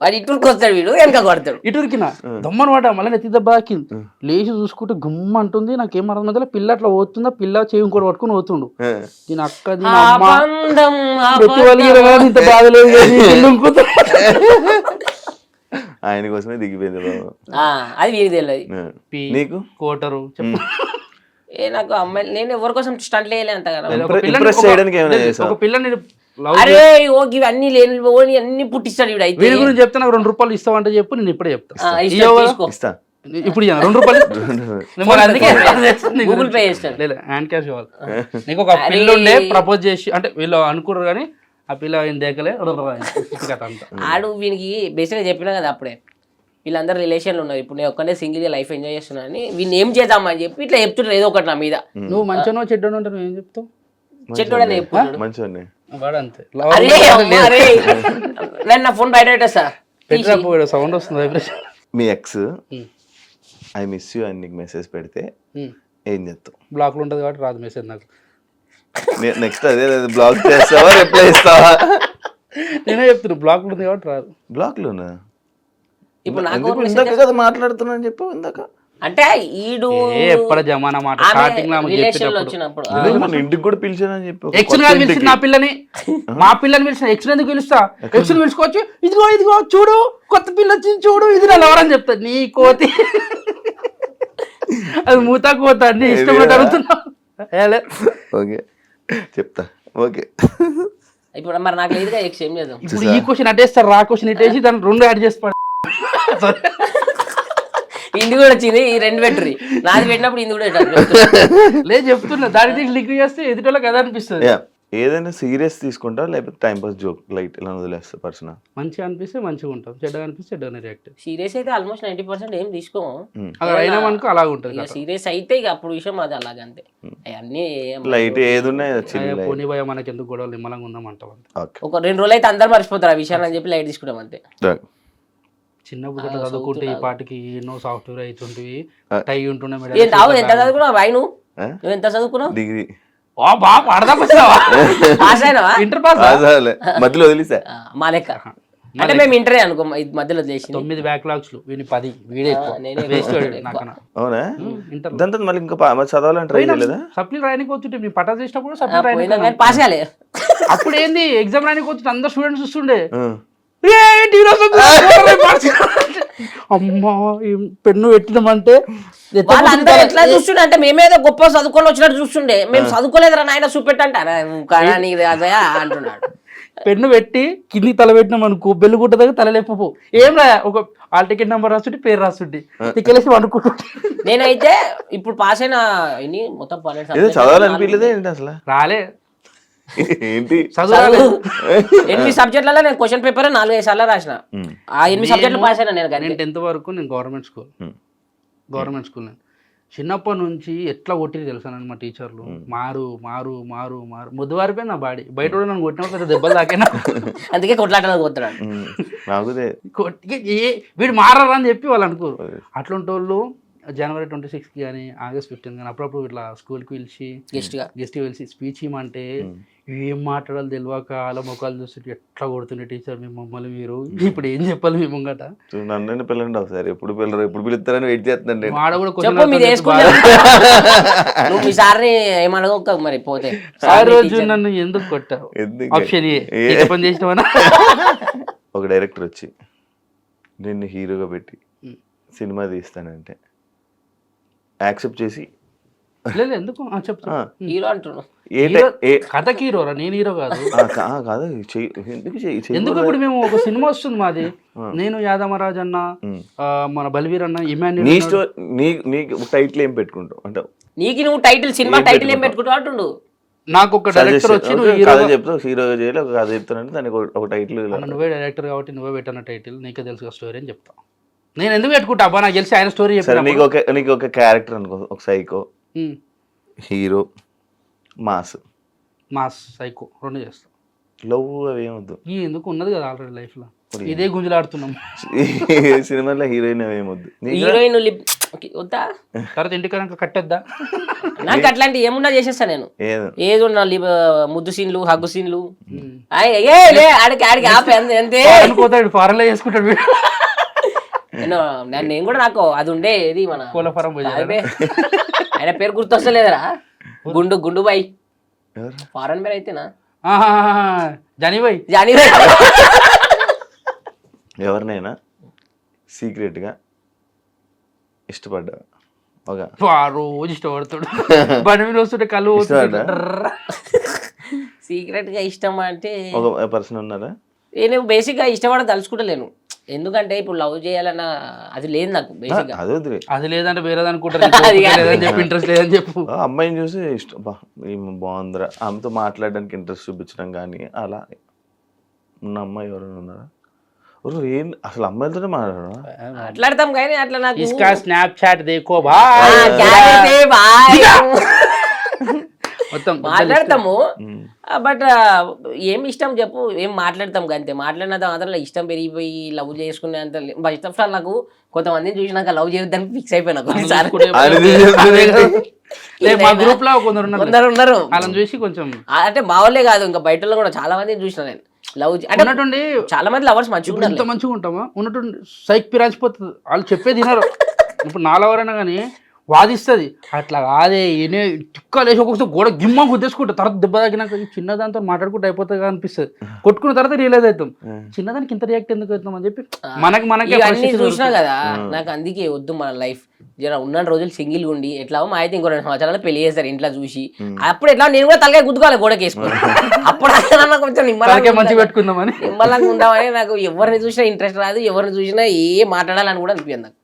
వాడు ఇటుకు వస్తాడు, వీడు వెనక కొడతాడు. ఇటురికిన దమ్మను వాడ మళ్ళీ నెత్తి దెబ్బకి లేచి చూసుకుంటే గుమ్మ అంటుంది. నాకేం అర్థం మధ్యలో పిల్ల అట్లా పోతుందా, పిల్ల చేయి ఇంకోటి పట్టుకుని పోతుండు. దీని అక్క ఇంత బాధలేదు. ఆయన కోసమే దిగిపోయింది బాబు. అది వీరికి తెలియదు. నీకు కోటరు చెప్పు. నాకు అమ్మాయి నేను ఎవరి కోసం స్టంట్ వేయలే అంత కదా. ఒక పిల్లని అరే ఓకే అన్ని లేని అన్ని పుట్టిస్తాడు వీడు. అయితే వీడి గురించి చెప్తే నాకు 2 రూపాయలు ఇస్తావంటే చెప్పు, నేను ఇప్పుడే చెప్తా. ఇప్పుడు 2 రూపాయలు గూగుల్ పే చేస్తాను. లేదు హ్యాండ్ క్యాష్ ఇవ్వాలి. నీకు ఒక పిల్ల ఉండే ప్రపోజ్ చేసి అంటే వీళ్ళు అనుకున్నారు కానీ ఆ పిల్ల ఆయన దేకలే. ఆడు వీనికి బేసిక్గా చెప్పినా కదా అప్పుడే, వీళ్ళందరూ రిలేషన్లు ఉన్నారు. ఇప్పుడు నేను ఒక్కనే సింగిల్ లైఫ్ ఎంజాయ్ చేస్తున్నా అని వీళ్ళు ఏం చేద్దామని చెప్పి ఇట్లా చెప్తుంటారు ఏదో ఒకటి నా మీద. నువ్వు మంచిగా చెడ్డను అంటే నువ్వు ఏం చెప్తావు? చెట్టుడని చెప్పుకుంటాడు. వాడు అంతే. నా ఫోన్ బయట పెట్టేస్తా. సౌండ్ వస్తుంది. మీ ఎక్స్ ఐ మిస్ యూ అని నీకు మెసేజ్ పెడితే ఏం చేస్తావు? బ్లాక్ లో ఉంటుంది కాబట్టి రాదు మెసేజ్ నాకు. నెక్స్ట్ అదే బ్లాక్ చేస్తావా రిప్లై ఇస్తావా? నేనే చెప్తున్నా బ్లాక్ లో ఉంది కాబట్టి రాదు. బ్లాక్ లోనా? ఇప్పుడు ఇందాక కదా మాట్లాడుతున్నా అని చెప్పు. ఇందాక అంటే ఈడు ఎప్పటి జమానా మాట స్టార్టింగ్ లో రిలేషన్ లో వచ్చినప్పుడు అదే మన ఇంటికి కూడా పిలిచానని చెప్పి ఒక ఎక్స్ కొత్త పిలిచిన ఇంటికి. నా పిల్లని మా పిల్లని పిలిచిన ఎక్స్ ఎందుకు పిలుస్తా ఎక్స్ పిలుచుకోవచ్చు ఇదిగో ఇదిగో చూడు కొత్త పిల్ల వచ్చింది చూడు ఇది నా ఎవరని చెప్తా నీ కోతి అది మూతా కోత అన్ని ఇష్టపడి అడుగుతున్నావు ఓకే చెప్తా ఓకే ఇప్పుడు మరి నాకు లేదుగా ఎక్స్ ఏం చేద్దాం ఇప్పుడు ఈ క్వశ్చన్ అటేస్తారు రా క్వశ్చన్ ఇటేసి దాన్ని రెండు యాడ్ చేసి ఇంది కూడా వచ్చింది ఈ రెండు పెట్టుర్రి నాది పెట్టినప్పుడు ఇంది కూడా పెట్టాలి లేదు చెప్తున్నా దాని తీసి లింక్ చేస్తే ఎదుటోళ్ళకి అదే అనిపిస్తుంది యా ఏదైనా సీరియస్ తీసుకుంటా లేకపోతే టైం పాస్ జోక్ లైట్ ఇలా వదిలేస్తా పర్సన్ మంచిగా అనిపిస్తే మంచిగా ఉంటాం చెడ్డగా అనిపిస్తే చెడ్డగానే రియాక్ట్ సీరియస్ అయితే ఆల్మోస్ట్ 90% ఏం తీసుకోము అలా అయినా మనకు అలాగ ఉంటుంది ఇక సీరియస్ అయితే ఇక అప్పుడు విషయం అది అలాగంతే అవన్నీ లైట్ ఏది ఉన్నాయి చిన్న పోనీ భయ మనకి ఎందుకు గొడవలు నిమ్మలంగా ఉందాం అంటాం అంతే ఓకే ఒక 2 రోజులు అయితే అందరు మర్చిపోతారు ఆ విషయాలు అని చెప్పి లైట్ తీసుకుంటాం అంతే చిన్నప్పుడు గట్ల చదువుకుంటే ఈ పాటికి ఎన్నో సాఫ్ట్వేర్ అవుతుంటివి టై ఉంటుండే ఎంత చదువుకున్నావు బాయ్ నువ్వు ఎంత చదువుకున్నావు డిగ్రీ బాబు అడదాకు వచ్చావా పాస్ అయినావా ఇంటర్ పాస్ మధ్యలో వదిలేసా మా లెక్క అంటే మేము ఇంటరే అనుకో ఇది మధ్యలో చేసి 9 బ్యాక్లాగ్స్ వీని 10 వీడే నేనే నాకన్నా అవునా ఇంటర్ దాంతో మళ్ళీ ఇంకా చదవాలని ట్రై చేయలేదా సప్లీ రాయనికి వచ్చుంటే నేను పటా చేసినప్పుడు సప్లీ రాయనికి పాస్ కాలే అప్పుడు ఏంది ఎగ్జామ్ రాయనికి వచ్చి అందరు స్టూడెంట్స్ చూస్తుండే ఆ. అమ్మా పెన్ను పెట్టినామంటే వాళ్ళందరూ ఎట్లా చూస్తుండే అంటే మేమేదో గొప్ప చదువుకొని వచ్చినట్టు చూస్తుండే మేము చదువుకోలేదురా నాయన చూపెట్టంటారా అంటున్నాడు పెన్ను పెట్టి కింది తల పెట్టినాం అనుకో బెల్లు గుట్ట దగ్గర తలలేపు ఏం రా ఒక ఆల్ టికెట్ నెంబర్ రాస్తుంటే పేరు రాస్తుంటే తిక్కలేసి అనుకుంటుంటే నేనైతే ఇప్పుడు పాస్ అయిన ఎన్ని మొత్తం ఏదో చదవాలనిపించలేదే ఏంటి అసలు రాలే ఏంటి చదువు 8 సబ్జెక్టులలో నేను క్వశ్చన్ పేపర్ 4-5 సార్లు రాసిన ఆ 8 సబ్జెక్టులు పాస్ అయినా నేను నేను 10th వరకు నేను గవర్నమెంట్ స్కూల్ నేను చిన్నప్పటి నుంచి ఎట్లా కొట్టిరు తెలుసా మా టీచర్లు మారు మారు మారు మారు ముద్దువారిపోయింది నా బాడీ బయట కూడా నన్ను కొట్టినప్పుడు పెద్ద దెబ్బలు తాకినా అందుకే కొట్లాటలకు పోతున్నాడు నాకుదే వీడు మారరా అని చెప్పి వాళ్ళు అనుకోరు అట్లాంటి వాళ్ళు జనవరి 26కి కానీ ఆగస్ట్ 15 కానీ అప్పుడప్పుడు ఇట్లా స్కూల్కి పిలిచి గెస్ట్గా పిలిచి స్పీచ్ ఇవ్వమంటే ఏం మాట్లాడాలి తెలియక అలా ముఖాలు చూస్తుంటే ఎట్లా కొడుతుండే టీచర్ మీ మమ్మల్ని మీరు ఇప్పుడు ఏం చెప్పాలి మీ ముంగట నన్ను పిల్లండి ఒకసారి ఎప్పుడు పిల్లరు ఎప్పుడు పిలుస్తారని వెయిట్ చేస్తుందండి ఆడ కూడా చెప్పు మీరు నువ్వు మీ సార్ని ఏమనగా మరి పోతే ఆ రోజు నన్ను ఎందుకు కొట్టావు ఆప్షన్ ఏ పని చేసినావనా ఒక డైరెక్టర్ వచ్చి నిన్ను హీరోగా పెట్టి సినిమా తీస్తానంటే యాక్సెప్ట్ చేసి లేదు ఎందుకు చెప్తా హీరో అంటున్నావు కథకి హీరోరా నేను హీరో కాదు కాదు ఎందుకు ఇప్పుడు మేము ఒక సినిమా వస్తుంది మాది నేను యాదమరాజ్ అన్న మన బల్వీర్ అన్న ఇమాన్యుల్ నీకు టైటిల్ ఏం పెట్టుకుంటావు అంటే నీకు నువ్వు టైటిల్ సినిమా టైటిల్ ఏం పెట్టుకుంటావు అంటుండు నాకు ఒక డైరెక్టర్ వచ్చి చెప్తావు హీరోగా చేయాలి ఒక కథ చెప్తానంటే దానికి ఒక టైటిల్ నువ్వే డైరెక్టర్ కాబట్టి నువ్వే పెట్టిన టైటిల్ నీకే తెలుసు స్టోరీ అని చెప్తా నేను ఎందుకు పెట్టుకుంటా అబ్బా నాకు తెలిసి ఆయన స్టోరీ చెప్పాను నీకు ఒక క్యారెక్టర్ అనుకో ఒక సైకో హీరో మాస్ సైకో రెండు చేస్తాం లవ్ అవి ఏమొద్దు ఎందుకు ఉన్నది కదా ఆల్రెడీ లైఫ్ లో ఇదే గుంజులాడుతున్నాం సినిమాలో హీరోయిన్ అవి ఏమొద్దు హీరోయిన్ వద్దా తర్వాత ఇంటికి కట్టేద్దా నాకు అట్లాంటి ఏమున్నా చేసేస్తా నేను ఏది ఉన్నా ముద్దు సీన్లు హగ్గు సీన్లు ఆడికి ఆడికి ఆపే అంతే పోతాడు ఫారెన్లో చేసుకుంటాడు నేను కూడా నాకు అది ఉండే ఏది మన కోలఫారం ఆయన పేరు గుర్తొస్తలేదురా గుండు బాయ్ ఫారెన్ పేరు అయితేనా జానీబాయ్ ఎవరినైనా సీక్రెట్గా ఇష్టపడ్డా రోజు ఇష్టపడతాడు బండి మీద వస్తుంటే కళ్ళు సీక్రెట్ గా ఇష్టం అంటే ఒక పర్సన్ ఉన్నారా నేను బేసిక్ గా ఇష్టపడ తలుచుకుంటలేను ఎందుకంటే ఇప్పుడు లవ్ చేయాలన్న అది లేదు నాకు బేసిక్ గా అది లేదంటే వేరేది అనుకుంటారు ఇంట్రెస్ట్ లేదని చెప్పు అమ్మాయిని చూసి ఇష్టం బాగుందిరా ఆమెతో మాట్లాడడానికి ఇంట్రెస్ట్ చూపించడం కానీ అలా ఉన్న అమ్మాయి ఎవరైనా ఉన్నారా ఏం అసలు అమ్మాయిలతోనే మాట్లాడతాం కానీ అట్లా నాకు స్నాప్చాట్ దేకో మొత్తం మాట్లాడతాము బట్ ఏం ఇష్టం చెప్పు ఏం మాట్లాడతాం అంతే మాట్లాడినంత మాత్రం ఇష్టం పెరిగిపోయి లవ్ చేసుకునే అంత ఫస్ట్ ఆఫ్ ఆల్ నాకు కొంతమందిని చూసినాక లవ్ చేయొద్దని ఫిక్స్ అయిపోయినా మా గ్రూప్ లో కొందరు ఉన్నారు వాళ్ళని చూసి కొంచెం అంటే మా వాళ్ళే కాదు ఇంకా బయట కూడా చాలా మందిని చూసిన నేను లవ్ అంటే చాలా మంది లవర్స్ మంచిగా ఎంత మంచిగా ఉంటామా ఉన్నట్టుండి సైక్ పిరాచిపోతుంది వాళ్ళు చెప్పేది వినరు ఇప్పుడు నాలో ఎవరైనా కానీ వాదిస్తుంది అట్లా కాదే ఏనే టిక్కలు వేసి ఒక్కొక్కసారి గోడ గిమ్మ గుద్దేసుకుంటా తర్వాత దెబ్బ తగినాక ఈ చిన్నదాంతో మాట్లాడుకుంటూ అయిపోతుంది అనిపిస్తుంది కొట్టుకున్న తర్వాత రియలైజ్ అవుతాం చిన్నదానికి ఇంత రియాక్ట్ ఎందుకు అవుతాం అని చెప్పి మనకి అన్ని చూసినా కదా నాకు అందుకే వద్దు మన లైఫ్ జర ఉన్న రోజులు సింగిల్ ఉండి ఎట్లా మా అయితే ఇంకో 2 సంవత్సరాలు పెళ్లి చేస్తారు ఇంట్లో చూసి అప్పుడు ఎట్లా నేను కూడా తలకాయ గుద్దుకోవాలి గోడకి వేసుకొని అప్పుడు కొంచెం మంచి పెట్టుకుందామని నిమ్మలంగా ఉందామని నాకు ఎవరిని చూసినా ఇంట్రెస్ట్ రాదు ఎవరిని చూసినా ఏ మాట్లాడాలని కూడా అనిపించదు నాకు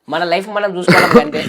మన లైఫ్ మనం చూసుకోవడం కంటే